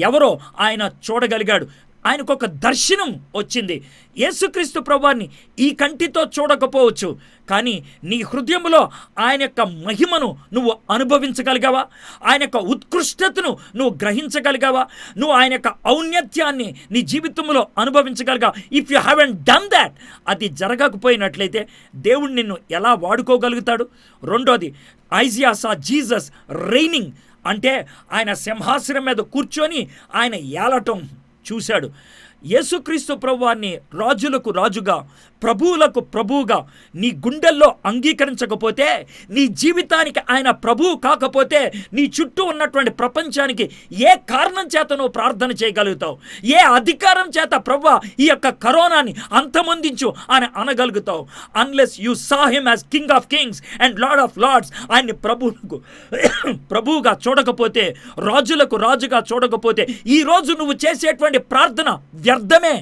Speaker 1: ఎవరో ఆయన చూడగలిగాడు. ఆయనకు ఒక దర్శనం వచ్చింది. యేసుక్రీస్తు ప్రభువారిని ఈ కంటితో చూడకపోవచ్చు, కానీ నీ హృదయంలో ఆయన యొక్క మహిమను నువ్వు అనుభవించగలిగావా? ఆయన యొక్క ఉత్కృష్టతను నువ్వు గ్రహించగలిగావా? నువ్వు ఆయన యొక్క ఔన్నత్యాన్ని నీ జీవితంలో అనుభవించగలిగా? If you haven't done that, అది జరగకపోయినట్లయితే దేవుడు నిన్ను ఎలా వాడుకోగలుగుతాడు? రెండోది, ఐజియా సా జీసస్ రైనింగ్, అంటే ఆయన సింహాసనం మీద కూర్చొని ఆయన ఏలటం చూశాడు. యేసుక్రీస్తు ప్రభువాన్ని రాజులకు రాజుగా, ప్రభువులకు ప్రభువుగా నీ గుండెల్లో అంగీకరించకపోతే, నీ జీవితానికి ఆయన ప్రభువు కాకపోతే, నీ చుట్టూ ఉన్నటువంటి ప్రపంచానికి ఏ కారణం చేత నువ్వు ప్రార్థన చేయగలుగుతావు? ఏ అధికారం చేత ప్రభువా ఈ యొక్క కరోనాని అంతమొందించు అని అనగలుగుతావు? Unless you saw him as king of kings and lord of lords, ఆయన్ని ప్రభువుగా చూడకపోతే, రాజులకు రాజుగా చూడకపోతే, ఈరోజు నువ్వు చేసేటువంటి ప్రార్థన వ్యర్థమే.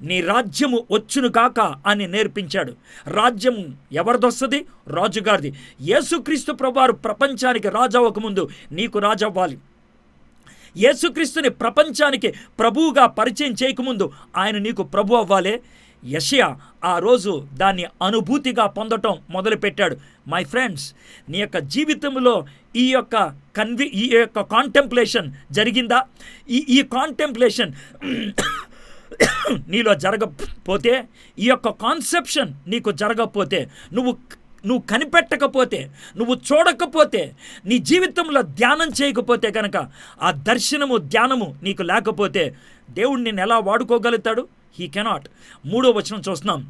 Speaker 1: నీ రాజ్యము వచ్చును కాక అని నేర్పించాడు. రాజ్యం ఎవరిదొస్తుంది? రాజుగారిది. యేసుక్రీస్తు ప్రభువారు ప్రపంచానికి రాజు అవ్వకముందు నీకు రాజు అవ్వాలి. యేసుక్రీస్తుని ప్రపంచానికి ప్రభువుగా పరిచయం చేయకముందు ఆయన నీకు ప్రభు అవ్వాలి. యెషయా ఆ రోజు దాన్ని అనుభూతిగా పొందటం మొదలుపెట్టాడు. మై ఫ్రెండ్స్, నీ యొక్క జీవితంలో ఈ యొక్క కాంటెంప్లేషన్ జరిగిందా? ఈ కాంటెంప్లేషన్ నీలో జరగకపోతే, ఈ యొక్క కాన్సెప్షన్ నీకు జరగకపోతే, నువ్వు కనిపెట్టకపోతే, నువ్వు చూడకపోతే, నీ జీవితంలో ధ్యానం చేయకపోతే కనుక, ఆ దర్శనము ధ్యానము నీకు లేకపోతే దేవుడు నిన్ను ఎలా వాడుకోగలుగుతాడు? He cannot. 3వ వచనం చూస్తున్నాం.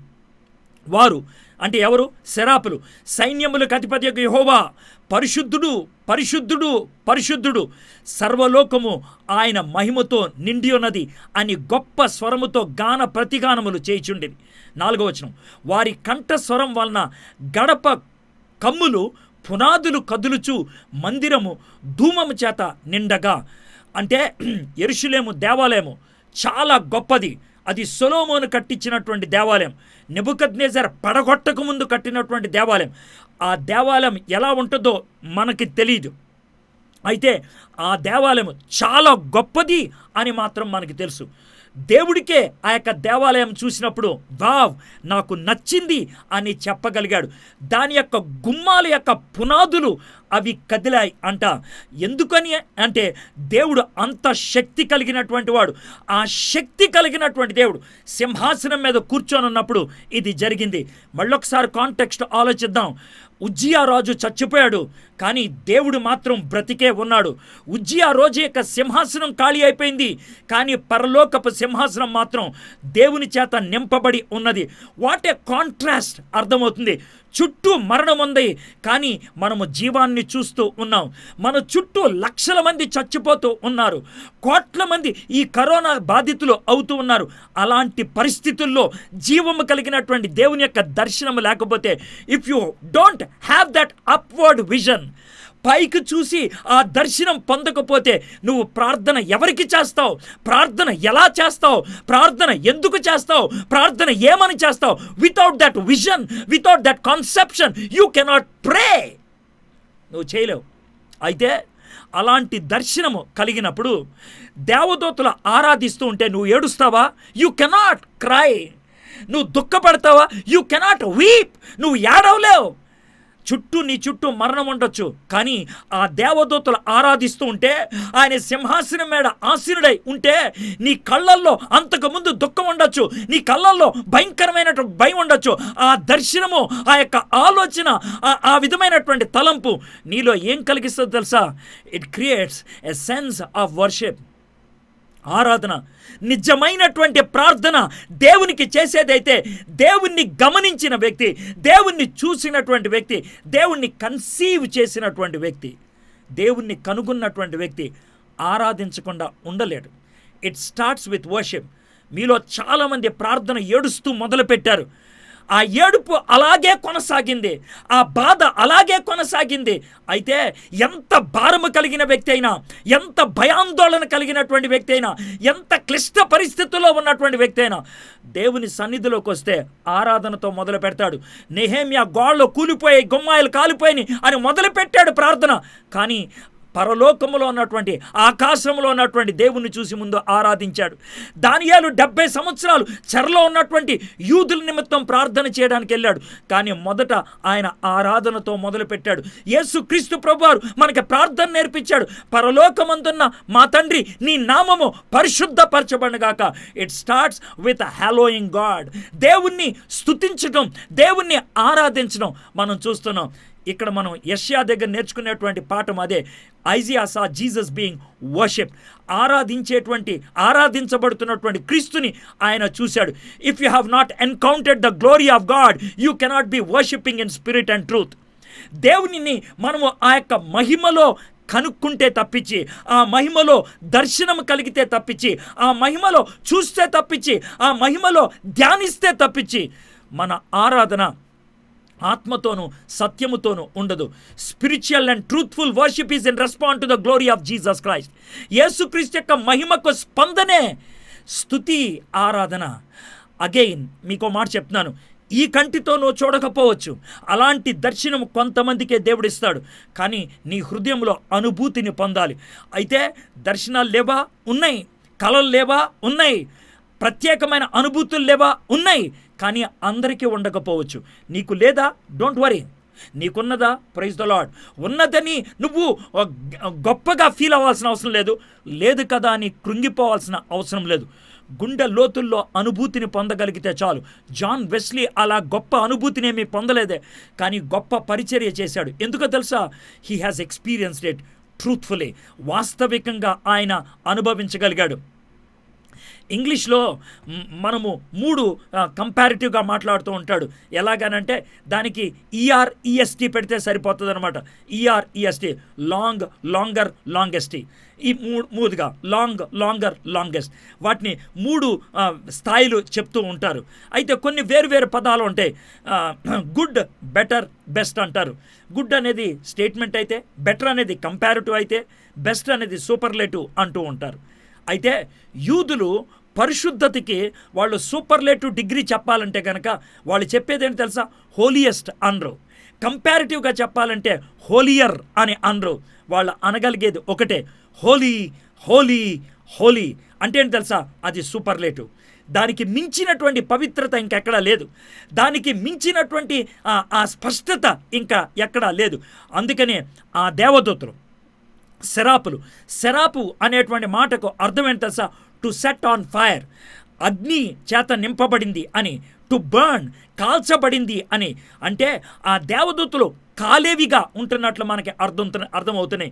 Speaker 1: వారు అంటే ఎవరు? సెరాపులు. సైన్యములకు అధిపతి యెహోవా పరిశుద్ధుడు, పరిశుద్ధుడు, పరిశుద్ధుడు, సర్వలోకము ఆయన మహిమతో నిండి ఉన్నది అని గొప్ప స్వరముతో గాన ప్రతిగానములు చేయుచుండేది. 4వ వచనం, వారి కంఠస్వరం వలన గడప కమ్ములు పునాదులు కదులుచు మందిరము ధూమము చేత నిండగా. అంటే యెరూషలేము దేవాలయము చాలా గొప్పది. అది సొలొమోను కట్టించినటువంటి దేవాలయం. నెబుకద్నెజర్ పడగొట్టక ముందు కట్టినటువంటి దేవాలయం. ఆ దేవాలయం ఎలా ఉంటుందో మనకి తెలియదు. అయితే ఆ దేవాలయం చాలా గొప్పది అని మాత్రం మనకి తెలుసు. దేవుడికే ఆ యొక్క దేవాలయం చూసినప్పుడు వావ్ నాకు నచ్చింది అని చెప్పగలిగాడు. దాని యొక్క గుమ్మాల యొక్క పునాదులు అవి కదిలాయి అంట. ఎందుకని అంటే దేవుడు అంత శక్తి కలిగినటువంటి వాడు. ఆ శక్తి కలిగినటువంటి దేవుడు సింహాసనం మీద కూర్చొని ఉన్నప్పుడు ఇది జరిగింది. మళ్ళొకసారి కాంటెక్స్ట్ ఆలోచిద్దాం. ఉజ్జియా రాజు చచ్చిపోయాడు, కానీ దేవుడు మాత్రం బ్రతికే ఉన్నాడు. ఉజ్జియా రోజు యొక్క సింహాసనం ఖాళీ అయిపోయింది, కానీ పరలోకపు సింహాసనం మాత్రం దేవుని చేత నింపబడి ఉన్నది. వాట్ ఏ కాంట్రాస్ట్ అర్థమవుతుంది. చుట్టూ మరణం ఉంది, కానీ మనము జీవాన్ని చూస్తూ ఉన్నాం. మన చుట్టూ లక్షల మంది చచ్చిపోతూ ఉన్నారు, కోట్ల మంది ఈ కరోనా బాధితులు అవుతూ ఉన్నారు. అలాంటి పరిస్థితుల్లో జీవము కలిగినటువంటి దేవుని యొక్క దర్శనం లేకపోతే, if you don't have that upward vision, పైకి చూసి ఆ దర్శనం పొందకపోతే నువ్వు ప్రార్థన ఎవరికి చేస్తావు? ప్రార్థన ఎలా చేస్తావు? ప్రార్థన ఎందుకు చేస్తావు? ప్రార్థన ఏమని చేస్తావు? Without that vision, without that conception you cannot pray. నువ్వు చేయలేవు. అయితే అలాంటి దర్శనము కలిగినప్పుడు దేవదూతలు ఆరాధిస్తూ ఉంటే నువ్వు ఏడుస్తావా? You cannot cry. నువ్వు దుఃఖపడతావా? You cannot వీప్. నువ్వు ఏడవలేవు. నీ చుట్టూ మరణం ఉండొచ్చు, కానీ ఆ దేవదూతలు ఆరాధిస్తూ ఉంటే, ఆయన సింహాసనం మీద ఆసీనుడై ఉంటే నీ కళ్ళల్లో అంతకుముందు దుఃఖం ఉండొచ్చు, నీ కళ్ళల్లో భయంకరమైనటువంటి భయం ఉండొచ్చు. ఆ దర్శనము, ఆ యొక్క ఆలోచన, ఆ విధమైనటువంటి తలంపు నీలో ఏం కలిగిస్తుందో తెలుసా? It creates a sense of worship. ఆరాధన, నిజమైనటువంటి ప్రార్థన దేవునికి చేసేదైతే, దేవుణ్ణి గమనించిన వ్యక్తి, దేవుణ్ణి చూసినటువంటి వ్యక్తి, దేవుణ్ణి కన్సీవ్ చేసినటువంటి వ్యక్తి, దేవుణ్ణి కనుగొన్నటువంటి వ్యక్తి ఆరాధించకుండా ఉండలేడు. It starts with worship. మీలో చాలామంది ప్రార్థన ఏడుస్తూ మొదలుపెట్టారు. ఆ ఏడుపు అలాగే కొనసాగింది, ఆ బాధ అలాగే కొనసాగింది. అయితే ఎంత భారము కలిగిన వ్యక్తి అయినా, ఎంత భయాందోళన కలిగినటువంటి వ్యక్తి అయినా, ఎంత క్లిష్ట పరిస్థితుల్లో ఉన్నటువంటి వ్యక్తి అయినా దేవుని సన్నిధిలోకి వస్తే ఆరాధనతో మొదలు పెడతాడు. నెహెమ్యా గోడలు కూలిపోయాయి, గుమ్మాయిలు కాలిపోయి అని మొదలుపెట్టాడు ప్రార్థన. కానీ పరలోకములో ఉన్నటువంటి, ఆకాశంలో ఉన్నటువంటి దేవుణ్ణి చూసి ముందు ఆరాధించాడు. దానియేలు 70 సంవత్సరాలు చెరలో ఉన్నటువంటి యూదుల నిమిత్తం ప్రార్థన చేయడానికి వెళ్ళాడు, కానీ మొదట ఆయన ఆరాధనతో మొదలుపెట్టాడు. యేసుక్రీస్తు ప్రభువారు మనకి ప్రార్థన నేర్పించాడు. పరలోకమందున్న మా తండ్రి, నీ నామము పరిశుద్ధపరచబడుగాక. It starts with hallowing God. దేవుణ్ణి స్తుతించడం, దేవుణ్ణి ఆరాధించడం మనం చూస్తున్నాం. ఇక్కడ మనం యెషయా దగ్గర నేర్చుకునేటువంటి పాఠం అదే. Isaiah saw Jesus being worship. ఆరాధించబడుతున్నటువంటి క్రీస్తుని ఆయన చూశాడు. If you have not encountered the glory of God, you cannot be worshipping in spirit and truth. దేవునిని మనము ఆ యొక్క మహిమలో కనుక్కుంటే తప్పించి, ఆ మహిమలో దర్శనం కలిగితే తప్పించి, ఆ మహిమలో చూస్తే తప్పించి, ఆ మహిమలో ధ్యానిస్తే తప్పించి మన ఆరాధన ఆత్మతోనూ సత్యముతోనూ ఉండదు. Spiritual and truthful worship is in respond to the glory of Jesus Christ. యేసుక్రీస్తు యొక్క మహిమకు స్పందనే స్తుతి, ఆరాధన. అగైన్ మీకో మాట చెప్తున్నాను, ఈ కంటితో నువ్వు చూడకపోవచ్చు, అలాంటి దర్శనం కొంతమందికే దేవుడు ఇస్తాడు. కానీ నీ హృదయంలో అనుభూతిని పొందాలి. అయితే దర్శనాలు లేవా? ఉన్నాయి. కళలు లేవా? ఉన్నాయి. ప్రత్యేకమైన అనుభూతులు లేవా? ఉన్నాయి. కానీ అందరికీ ఉండకపోవచ్చు. నీకు లేదా? Don't worry. నీకున్నదా? Praise the lord. ఉన్నదని నువ్వు గొప్పగా ఫీల్ అవ్వాల్సిన అవసరం లేదు. లేదు కదా అని కృంగిపోవాల్సిన అవసరం లేదు. గుండె లోతుల్లో అనుభూతిని పొందగలిగితే చాలు. జాన్ వెస్లీ అలా గొప్ప అనుభూతిని ఏమీ పొందలేదే, కానీ గొప్ప పరిచర్య చేశాడు. ఎందుకో తెలుసా? He has experienced it truthfully. వాస్తవికంగా ఆయన అనుభవించగలిగాడు. ఇంగ్లీష్లో మనము 3 కంపారిటివ్గా మాట్లాడుతూ ఉంటాడు. ఎలాగనంటే దానికి EREST పెడితే సరిపోతుంది అనమాట. EREST, long, longer, longest. ఈ మూడుగా లాంగ్, లాంగర్, లాంగెస్ట్. వాటిని 3 స్థాయిలు చెప్తూ ఉంటారు. అయితే కొన్ని వేరు పదాలు ఉంటాయి. గుడ్, బెటర్, బెస్ట్ అంటారు. గుడ్ అనేది స్టేట్మెంట్ అయితే, బెటర్ అనేది కంపారిటివ్ అయితే, బెస్ట్ అనేది సూపర్లేటివ్ అంటూ ఉంటారు. అయితే యూదులు పరిశుద్ధతకి వాళ్ళు సూపర్లేటివ్ డిగ్రీ చెప్పాలంటే కనుక వాళ్ళు చెప్పేది ఏంటి తెలుసా? హోలియెస్ట్ అనరు. కంపారిటివ్గా చెప్పాలంటే హోలియర్ అని అనరు. వాళ్ళు అనగలిగేది ఒకటే, హోలీ హోలీ హోలీ. అంటే ఏంటి తెలుసా? అది సూపర్లేటివ్. దానికి మించినటువంటి పవిత్రత ఇంకెక్కడా లేదు. దానికి మించినటువంటి ఆ స్పష్టత ఇంకా ఎక్కడా లేదు. అందుకనే ఆ దేవదూతలు సెరాపు అనేటువంటి మాటకు అర్థం ఏంటి తెలుసా? టు సెట్ ఆన్ ఫైర్, అగ్ని చేత నింపబడింది అని, టు బర్న్, కాల్చబడింది అని. అంటే ఆ దేవదూతలు కాలేవిగా ఉంటున్నట్లు మనకి అర్థమవుతున్నాయి.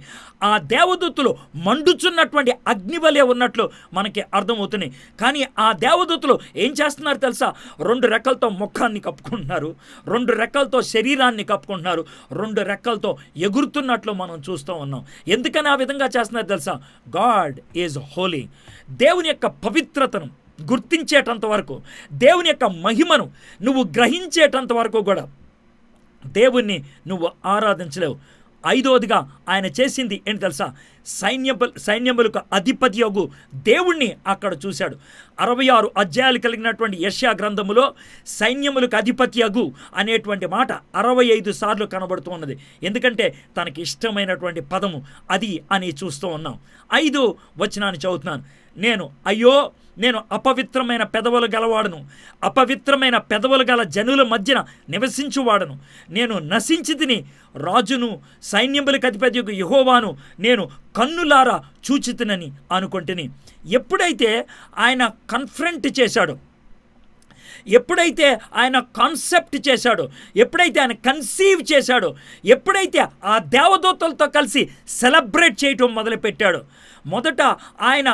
Speaker 1: ఆ దేవదూతలు మండుచున్నటువంటి అగ్నివలే ఉన్నట్లు మనకి అర్థమవుతున్నాయి. కానీ ఆ దేవదూతలు ఏం చేస్తున్నారు తెలుసా? 2 రెక్కలతో ముఖాన్ని కప్పుకుంటున్నారు, 2 రెక్కలతో శరీరాన్ని కప్పుకుంటున్నారు, 2 రెక్కలతో ఎగురుతున్నట్లు మనం చూస్తూ ఉన్నాం. ఎందుకని ఆ విధంగా చేస్తున్నారు తెలుసా? God is Holi. దేవుని యొక్క పవిత్రతను గుర్తించేటంత వరకు, దేవుని యొక్క మహిమను నువ్వు గ్రహించేటంత వరకు కూడా దేవుణ్ణి నువ్వు ఆరాధించలేవు. 5వదిగా ఆయన చేసింది ఏంటి తెలుసా? సైన్యములకు అధిపతి యొగు దేవుణ్ణి అక్కడ చూశాడు. 66 అధ్యాయాలు కలిగినటువంటి యెషయా గ్రంథములో సైన్యములకు అధిపతి యొగు అనేటువంటి మాట 65 సార్లు కనబడుతూ ఉన్నది. ఎందుకంటే తనకి ఇష్టమైనటువంటి పదము అది అని చూస్తూ ఉన్నాం. 5 వచనాన్ని చదువుతున్నాను. నేను అపవిత్రమైన పెదవులు గలవాడను, అపవిత్రమైన పెదవులు గల జనుల మధ్యన నివసించువాడను. నేను నశించి తిని రాజును సైన్యములకు అధిపతి యెహోవాను నేను కన్నులారా చూచితినని అనుకుంటుని. ఎప్పుడైతే ఆయన కన్ఫ్రంట్ చేశాడో, ఎప్పుడైతే ఆయన కాన్సెప్ట్ చేశాడో, ఎప్పుడైతే ఆయన కన్సీవ్ చేశాడో, ఎప్పుడైతే ఆ దేవదూతలతో కలిసి సెలబ్రేట్ చేయటం మొదలుపెట్టాడో, మొదట ఆయన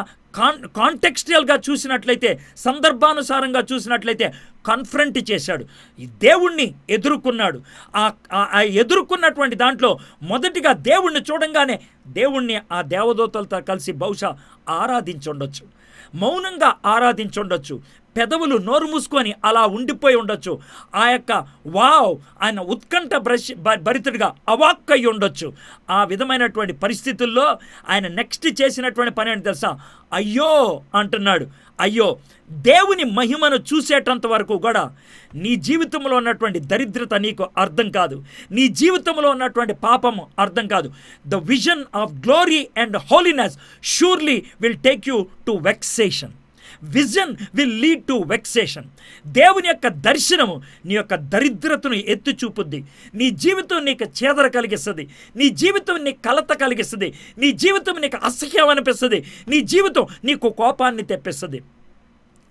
Speaker 1: కాంటెక్స్చువల్గా చూసినట్లయితే, సందర్భానుసారంగా చూసినట్లయితే కన్ఫ్రంట్ చేశాడు, ఈ దేవుణ్ణి ఎదుర్కొన్నాడు. ఆ ఎదుర్కొన్నటువంటి దాంట్లో మొదటిగా దేవుణ్ణి చూడంగానే దేవుణ్ణి ఆ దేవదూతలతో కలిసి బహుశా ఆరాధించుండొచ్చు, మౌనంగా ఆరాధించుండొచ్చు, పెదవులు నోరు మూసుకొని అలా ఉండిపోయి ఉండొచ్చు. ఆ యొక్క ఆయన ఉత్కంఠ భరితుడిగా అవాక్కయ్యి ఉండొచ్చు. ఆ విధమైనటువంటి పరిస్థితుల్లో ఆయన నెక్స్ట్ చేసినటువంటి పని ఏంటి తెలుసా? అయ్యో అంటున్నాడు. అయ్యో, దేవుని మహిమను చూసేటంత వరకు కూడా నీ జీవితంలో ఉన్నటువంటి దరిద్రత నీకు అర్థం కాదు, నీ జీవితంలో ఉన్నటువంటి పాపము అర్థం కాదు. The vision of glory and holiness surely will take you to vexation. Vision will lead to vexation. దేవుని యొక్క దర్శనము నీ యొక్క దరిద్రతను ఎత్తి చూపుద్ది. నీ జీవితం నీకు చేదర కలిగిస్తుంది, నీ జీవితం నీకు కలత కలిగిస్తుంది, నీ జీవితం నీకు అసహ్యం అనిపిస్తుంది, నీ జీవితం నీకు కోపాన్ని తెప్పిస్తుంది.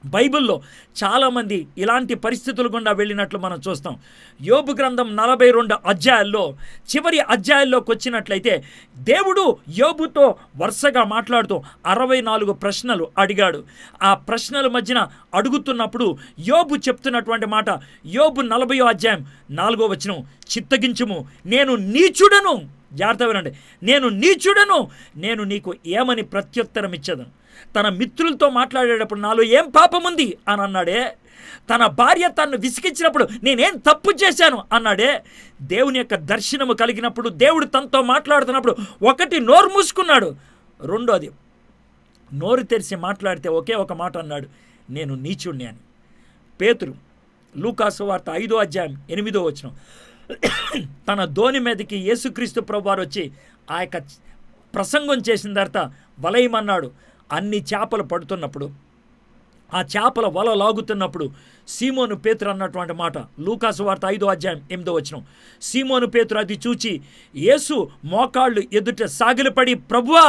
Speaker 1: బైబిల్లో చాలామంది ఇలాంటి పరిస్థితులు గుండా వెళ్ళినట్లు మనం చూస్తాం. యోబు గ్రంథం 42 అధ్యాయాల్లో చివరి అధ్యాయాల్లోకి వచ్చినట్లయితే దేవుడు యోబుతో వరుసగా మాట్లాడుతూ 64 ప్రశ్నలు అడిగాడు. ఆ ప్రశ్నల మధ్యన అడుగుతున్నప్పుడు యోబు చెప్తున్నటువంటి మాట, యోబు 40వ అధ్యాయం 4వ వచనం, చిత్తగించుము, నేను నీచుడను. జాగ్రత్త వినండి. నేను నీచుడను, నేను నీకు ఏమని ప్రత్యుత్తరం ఇచ్చేదను. తన మిత్రులతో మాట్లాడేటప్పుడు నాలో ఏం పాపం ఉంది అని అన్నాడే. తన భార్య తను విసిగించినప్పుడు నేనేం తప్పు చేశాను అన్నాడే. దేవుని యొక్క దర్శనము కలిగినప్పుడు, దేవుడు తనతో మాట్లాడుతున్నప్పుడు ఒకటి నోరు మూసుకున్నాడు, రెండోది నోరు తెరిచి మాట్లాడితే ఒకే ఒక మాట అన్నాడు, నేను నీచుణ్ణి అని. పేతురు లూకాసు వార్త 5వ అధ్యాయం 8వ వచనం, తన దోణి మీదకి యేసుక్రీస్తు ప్రభువారు వచ్చి ఆ యొక్క ప్రసంగం చేసిన తర్వాత వలయమన్నాడు. అన్ని చేపలు పడుతున్నప్పుడు, ఆ చేపల వల లాగుతున్నప్పుడు సీమోను పేతురు అన్నటువంటి మాట లూకాసు వార్త 5వ అధ్యాయం 8వ వచనం, సీమోను పేతురు అది చూచి యేసు మోకాళ్ళు ఎదుట సాగిలపడి, ప్రభువా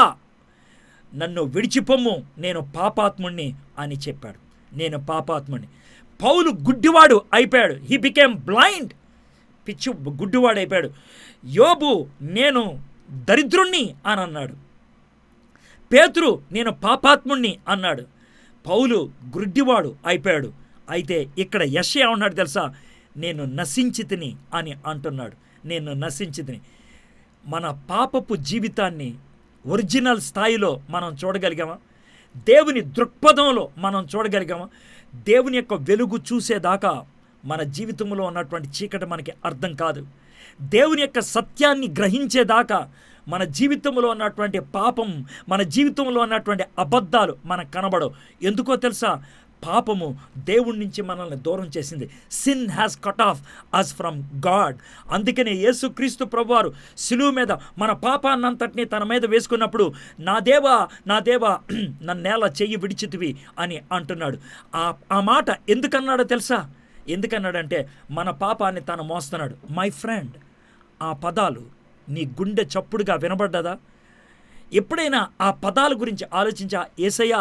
Speaker 1: నన్ను విడిచిపొమ్ము, నేను పాపాత్ముణ్ణి అని చెప్పాడు. నేను పాపాత్ముణ్ణి. పౌలు గుడ్డివాడు అయిపోయాడు. He became blind. పిచ్చి గుడ్డివాడు అయిపోయాడు. యోబు నేను దరిద్రుణ్ణి అని అన్నాడు. పేతురు నేను పాపాత్ముణ్ణి అన్నాడు. పౌలు గుడ్డివాడు అయిపోయాడు. అయితే ఇక్కడ యెషయా ఉన్నాడు తెలుసా, నేను నశించితిని అని అంటున్నాడు. నేను నశించితిని. మన పాపపు జీవితాన్ని ఒరిజినల్ స్థాయిలో మనం చూడగలిగామా? దేవుని దృక్పథంలో మనం చూడగలిగామా? దేవుని యొక్క వెలుగు చూసేదాకా మన జీవితంలో ఉన్నటువంటి చీకటి మనకి అర్థం కాదు. దేవుని యొక్క సత్యాన్ని గ్రహించేదాకా మన జీవితంలో ఉన్నటువంటి పాపం, మన జీవితంలో ఉన్నటువంటి అబద్ధాలు మనకు కనబడవు. ఎందుకో తెలుసా? పాపము దేవుడి నుంచి మనల్ని దూరం చేసింది. Sin has cut off us from God. అందుకనే యేసుక్రీస్తు ప్రభువారు శిలువ మీద మన పాపాన్నంతటినీ తన మీద వేసుకున్నప్పుడు, నా దేవా నా దేవా నన్నేలా చెయ్యి విడిచితివి అని అంటున్నాడు. ఆ మాట ఎందుకన్నాడో తెలుసా? ఎందుకన్నాడంటే మన పాపాన్ని తను మోస్తున్నాడు. మై ఫ్రెండ్, ఆ పదాలు నీ గుండె చప్పుడుగా వినబడ్డదా? ఎప్పుడైనా ఆ పదాల గురించి ఆలోచించా? యేసయ్య,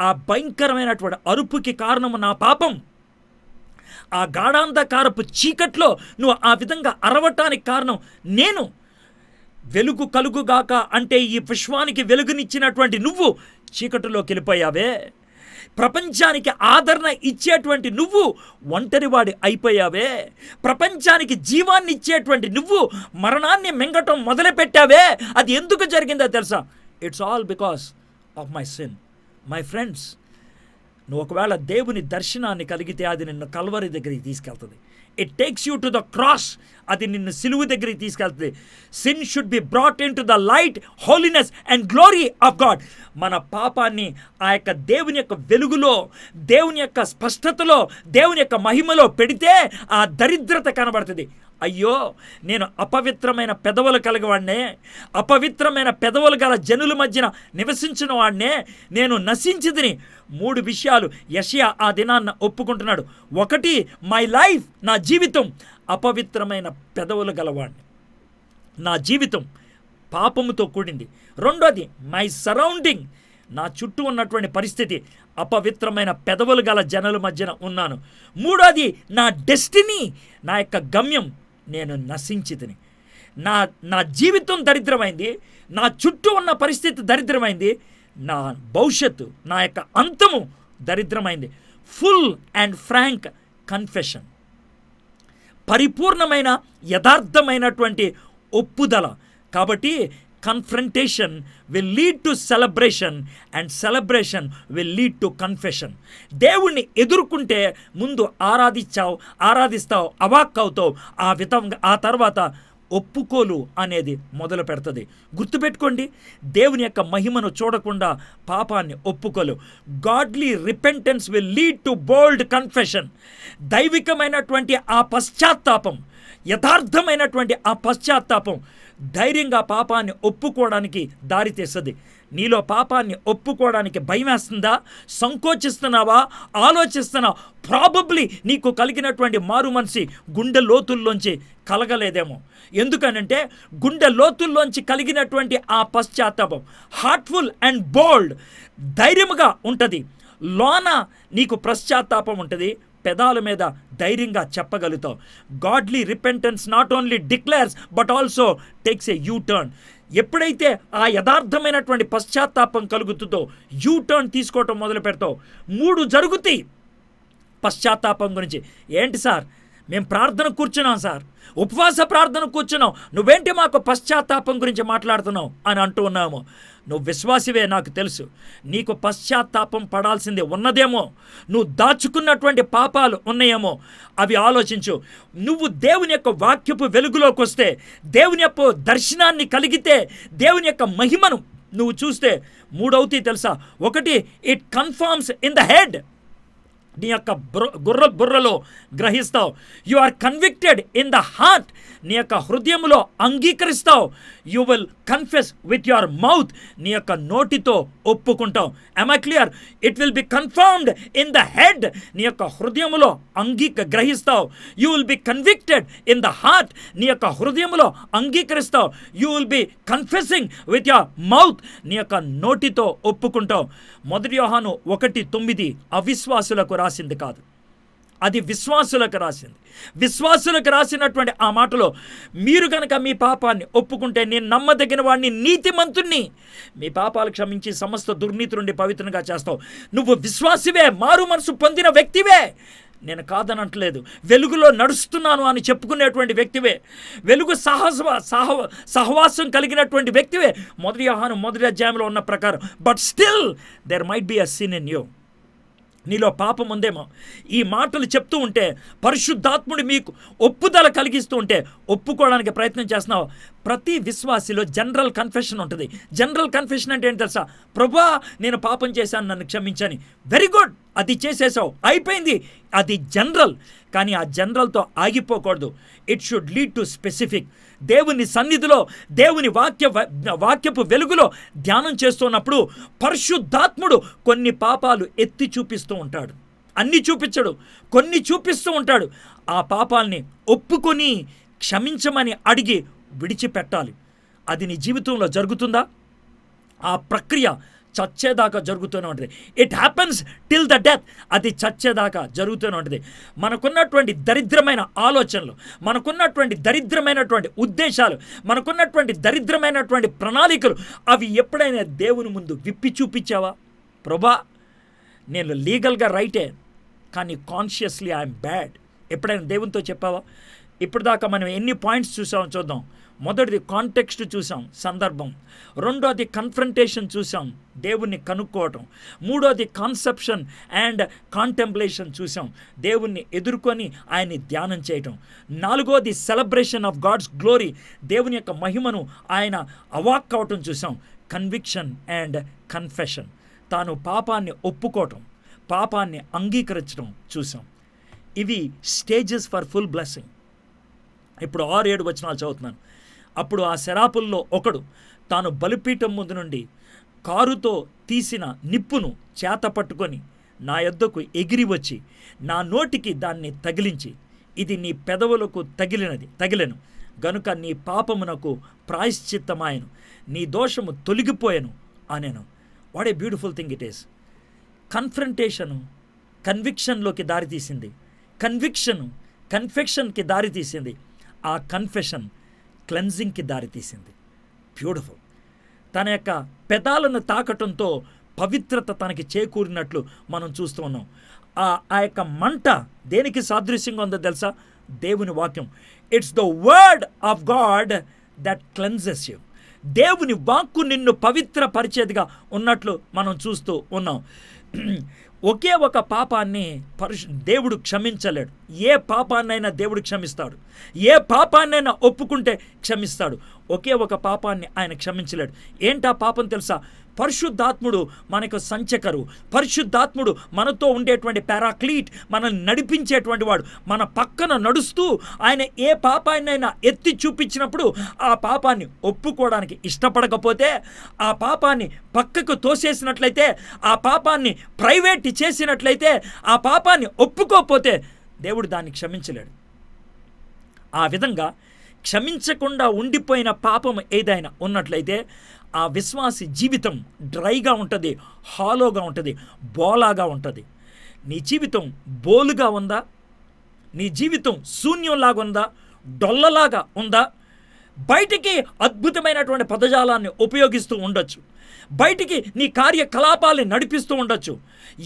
Speaker 1: ఆ భయంకరమైనటువంటి అరుపుకి కారణము నా పాపం. ఆ గాఢాంధకారపు చీకట్లో నువ్వు ఆ విధంగా అరవటానికి కారణం నేను. వెలుగు కలుగుగాక అంటే ఈ విశ్వానికి వెలుగునిచ్చినటువంటి నువ్వు చీకటిలోకి వెళ్ళిపోయావే. ప్రపంచానికి ఆదరణ ఇచ్చేటువంటి నువ్వు ఒంటరివాడి అయిపోయావే. ప్రపంచానికి జీవాన్ని ఇచ్చేటువంటి నువ్వు మరణాన్ని మింగటం మొదలుపెట్టావే. అది ఎందుకు జరిగిందో తెలుసా? It's all because of my sin. My friends, నువ్వు ఒకవేళ దేవుని దర్శనాన్ని కలిగితే అది నిన్ను కల్వరి దగ్గరికి తీసుకెళ్తుంది. It takes you to the cross. అది నిన్ను సిలువు దగ్గరికి తీసుకెళ్తుంది. Sin should be brought in to the light, holiness and glory of God. మన పాపాన్ని ఆ యొక్క దేవుని యొక్క వెలుగులో, దేవుని యొక్క స్పష్టతలో, దేవుని యొక్క మహిమలో పెడితే ఆ దరిద్రత కనబడుతుంది. అయ్యో, నేను అపవిత్రమైన పెదవులు కలిగవాడినే, అపవిత్రమైన పెదవులు గల జనుల మధ్యన నివసించిన వాడినే, నేను నశించితిని. 3 విషయాలు యెషయా ఆ దినాన్న ఒప్పుకుంటున్నాడు. 1, మై లైఫ్, నా జీవితం అపవిత్రమైన పెదవులు గలవాడిని, నా జీవితం పాపముతో కూడింది. 2, మై సరౌండింగ్, నా చుట్టూ ఉన్నటువంటి పరిస్థితి అపవిత్రమైన పెదవులు గల జనుల మధ్యన ఉన్నాను. 3, నా డెస్టినీ, నా యొక్క గమ్యం, నేను నశించితిని. నా జీవితం దరిద్రమైంది, నా చుట్టూ ఉన్న పరిస్థితి దరిద్రమైంది, నా భవిష్యత్తు, నా యొక్క అంతము దరిద్రమైంది. ఫుల్ అండ్ ఫ్రాంక్ కన్ఫెషన్, పరిపూర్ణమైన యథార్థమైనటువంటి ఒప్పుదల. కాబట్టి confrontation will lead to celebration and celebration will lead to confession. దేవుణ్ణి ఎదుర్కొంటే ముందు ఆరాధిస్తావు, అవాక్కవుతావు. ఆ విధంగా ఆ తర్వాత ఒప్పుకోలు అనేది మొదలు పెడుతుంది. గుర్తుపెట్టుకోండి, దేవుని యొక్క మహిమను చూడకుండా పాపాన్ని ఒప్పుకోలు. Godly repentance will lead to bold confession. దైవికమైనటువంటి ఆ పశ్చాత్తాపం, యథార్థమైనటువంటి ఆ పశ్చాత్తాపం ధైర్యంగా పాపాన్ని ఒప్పుకోవడానికి దారితీస్తుంది. నీలో పాపాన్ని ఒప్పుకోవడానికి భయం వేస్తుందా? సంకోచిస్తున్నావా? ఆలోచిస్తున్నావా? ప్రాబబ్లీ నీకు కలిగినటువంటి మారు మనసి గుండె లోతుల్లోంచి కలగలేదేమో. ఎందుకనంటే గుండె లోతుల్లోంచి కలిగినటువంటి ఆ పశ్చాత్తాపం హార్ట్ఫుల్ అండ్ బోల్డ్, ధైర్యముగా ఉంటుంది. లోన నీకు పశ్చాత్తాపం ఉంటుంది, పెదాల మీద ధైర్యంగా చెప్పగలుగుతావు. Godly repentance not only declares but also takes a U turn. ఎప్పుడైతే ఆ యథార్థమైనటువంటి పశ్చాత్తాపం కలుగుతుందో యూ టర్న్ తీసుకోవటం మొదలు పెడతావు. 3 జరుగుతాయి పశ్చాత్తాపం గురించి. ఏంటి సార్, మేము ప్రార్థన కూర్చున్నాం సార్, ఉపవాస ప్రార్థన కూర్చున్నాం, నువ్వేంటి మాకు పశ్చాత్తాపం గురించి మాట్లాడుతున్నావు అని అంటూ ఉన్నాము. నువ్వు విశ్వాసివే, నాకు తెలుసు. నీకు పశ్చాత్తాపం పడాల్సిందే ఉన్నదేమో, నువ్వు దాచుకున్నటువంటి పాపాలు ఉన్నాయేమో, అవి ఆలోచించు. నువ్వు దేవుని యొక్క వాక్యపు వెలుగులోకి వస్తే, దేవుని యొక్క దర్శనాన్ని కలిగితే, దేవుని యొక్క మహిమను నువ్వు చూస్తే 3 అవుతాయి తెలుసా? 1, it confirms in the head. నీ యొక్క బుర్రలో గ్రహిస్తావు. You are convicted in the heart. నీ యొక్క హృదయంలో అంగీకరిస్తావు. You will confess with your mouth. నీ యొక్క నోటితో ఒప్పుకుంటావు. am I clear? It will be confirmed in the head. నీ యొక్క హృదయంలో గ్రహిస్తావు. You will be convicted in the heart. నీ యొక్క హృదయంలో అంగీకరిస్తావు. You will be confessing with your mouth. నీ యొక్క నోటితో ఒప్పుకుంటావు. 1 యోహాను 1:9 అవిశ్వాసులకు రాసింది కాదు, అది విశ్వాసులకు రాసింది. విశ్వాసులకు రాసినటువంటి ఆ మాటలో, మీరు కనుక మీ పాపాన్ని ఒప్పుకుంటే నేను నమ్మదగిన వాడిని, నీతిమంతుణ్ణి, మీ పాపాలు క్షమించి సమస్త దుర్నీతి నుండి పవిత్రంగా చేస్తావు. నువ్వు విశ్వాసివే, మారు మనసు పొందిన వ్యక్తివే. నేను కాదనట్లేదు. వెలుగులో నడుస్తున్నాను అని చెప్పుకునేటువంటి వ్యక్తివే, వెలుగు సహవాసం కలిగినటువంటి వ్యక్తివే 1 యోహాను 1వ అధ్యాయంలో ఉన్న ప్రకారం. But still there might be a sin in you. నీలో పాపం ఉందేమో. ఈ మాటలు చెప్తూ ఉంటే పరిశుద్ధాత్ముడు మీకు ఒప్పుదల కలిగిస్తూ ఉంటే ఒప్పుకోవడానికి ప్రయత్నం చేస్తున్నావు. ప్రతి విశ్వాసిలో జనరల్ కన్ఫెషన్ ఉంటుంది. జనరల్ కన్ఫెషన్ అంటే ఏంటి తెలుసా? ప్రభువా, నేను పాపం చేశాను, నన్ను క్షమించని. వెరీ గుడ్, అది చేసేసావు, అయిపోయింది. అది జనరల్. కానీ ఆ జనరల్తో ఆగిపోకూడదు. It should lead to specific. దేవుని సన్నిధిలో, దేవుని వాక్యపు వెలుగులో ధ్యానం చేస్తున్నప్పుడు పరిశుద్ధాత్ముడు కొన్ని పాపాలు ఎత్తి చూపిస్తూ ఉంటాడు. అన్నీ చూపించడు, కొన్ని చూపిస్తూ ఉంటాడు. ఆ పాపాల్ని ఒప్పుకొని క్షమించమని అడిగి విడిచిపెట్టాలి. అది నీ జీవితంలో జరుగుతుందా? ఆ ప్రక్రియ చచ్చేదాకా జరుగుతూనే ఉంటుంది. It happens till the death. అది చచ్చేదాకా జరుగుతూనే ఉంటుంది. మనకున్నటువంటి దరిద్రమైన ఆలోచనలు, మనకున్నటువంటి దరిద్రమైనటువంటి ఉద్దేశాలు, మనకున్నటువంటి దరిద్రమైనటువంటి ప్రణాళికలు, అవి ఎప్పుడైనా దేవుని ముందు విప్పి చూపించావా? ప్రభా, నేను లీగల్గా రైటే, కానీ కాన్షియస్లీ ఐఎమ్ బ్యాడ్. ఎప్పుడైనా దేవునితో చెప్పావా? ఇప్పుడు దాకా మనం ఎన్ని పాయింట్స్ చూసామో చూద్దాం. మొదటిది కాంటెక్స్ట్ చూసాం, సందర్భం. రెండోది కన్ఫ్రంటేషన్ చూసాం, దేవుణ్ణి కనుక్కోవటం. మూడోది కాన్సెప్షన్ అండ్ కాంటెంప్లేషన్ చూసాం, దేవుణ్ణి ఎదుర్కొని ఆయన్ని ధ్యానం చేయటం. నాలుగోది సెలబ్రేషన్ ఆఫ్ గాడ్స్ గ్లోరీ, దేవుని యొక్క మహిమను ఆయన అవాక్ అవటం చూసాం. కన్విక్షన్ అండ్ కన్ఫెషన్, తాను పాపాన్ని ఒప్పుకోవటం, పాపాన్ని అంగీకరించడం చూసాం. ఇవి స్టేజెస్ ఫర్ ఫుల్ బ్లెస్సింగ్. ఇప్పుడు 6-7 వచనాలు చదువుతున్నాను. అప్పుడు ఆ శరాపుల్లో ఒకడు తాను బలిపీఠం ముందు నుండి కారుతో తీసిన నిప్పును చేత పట్టుకొని నా యొద్దకు ఎగిరి వచ్చి నా నోటికి దాన్ని తగిలించి, ఇది నీ పెదవులకు తగిలెను గనుక నీ పాపమునకు ప్రాయశ్చిత్తమాయను, నీ దోషము తొలగిపోయెను అనెను. What a beautiful thing it is. Confrontation కన్విక్షన్లోకి దారితీసింది, కన్ఫెక్షన్కి దారితీసింది, ఆ కన్ఫెషన్ క్లెన్జింగ్కి దారితీసింది. బ్యూటిఫుల్. తన యొక్క పెదాలను తాకటంతో పవిత్రత తనకి చేకూరినట్లు మనం చూస్తూ ఉన్నాం. ఆ యొక్క మంట దేనికి సాదృశ్యంగా ఉందో తెలుసా? దేవుని వాక్యం. It's the word of God that cleanses you. దేవుని వాక్కు నిన్ను పవిత్రపరిచేదిగా ఉన్నట్లు మనం చూస్తూ ఉన్నాం. ఒకే ఒక పాపాన్ని దేవుడు క్షమించలేడు. ఏ పాపాన్నైనా దేవుడు క్షమిస్తాడు, ఏ పాపాన్నైనా ఒప్పుకుంటే క్షమిస్తాడు. ఒకే ఒక పాపాన్ని ఆయన క్షమించలేడు. ఏంటా పాపం తెలుసా? పరిశుద్ధాత్ముడు మనకు సంచకరు, పరిశుద్ధాత్ముడు మనతో ఉండేటువంటి పారాక్లీట్, మనల్ని నడిపించేటువంటి వాడు. మన పక్కన నడుస్తూ ఆయన ఏ పాపాన్నైనా ఎత్తి చూపించినప్పుడు ఆ పాపాన్ని ఒప్పుకోవడానికి ఇష్టపడకపోతే, ఆ పాపాన్ని పక్కకు తోసేసినట్లయితే, ఆ పాపాన్ని ప్రైవేట్ చేసినట్లయితే, ఆ పాపాన్ని ఒప్పుకోకపోతే దేవుడు దాన్ని క్షమించలేడు. ఆ విధంగా క్షమించకుండా ఉండిపోయిన పాపం ఏదైనా ఉన్నట్లయితే ఆ విశ్వాసి జీవితం డ్రైగా ఉంటుంది, హాలోగా ఉంటుంది, బోలాగా ఉంటుంది. నీ జీవితం బోలుగా ఉందా? నీ జీవితం శూన్యంలాగా ఉందా? డొల్లలాగా ఉందా? బయటికి అద్భుతమైనటువంటి పదజాలాన్ని ఉపయోగిస్తూ ఉండొచ్చు, బయటికి నీ కార్యకలాపాలని నడిపిస్తూ ఉండొచ్చు,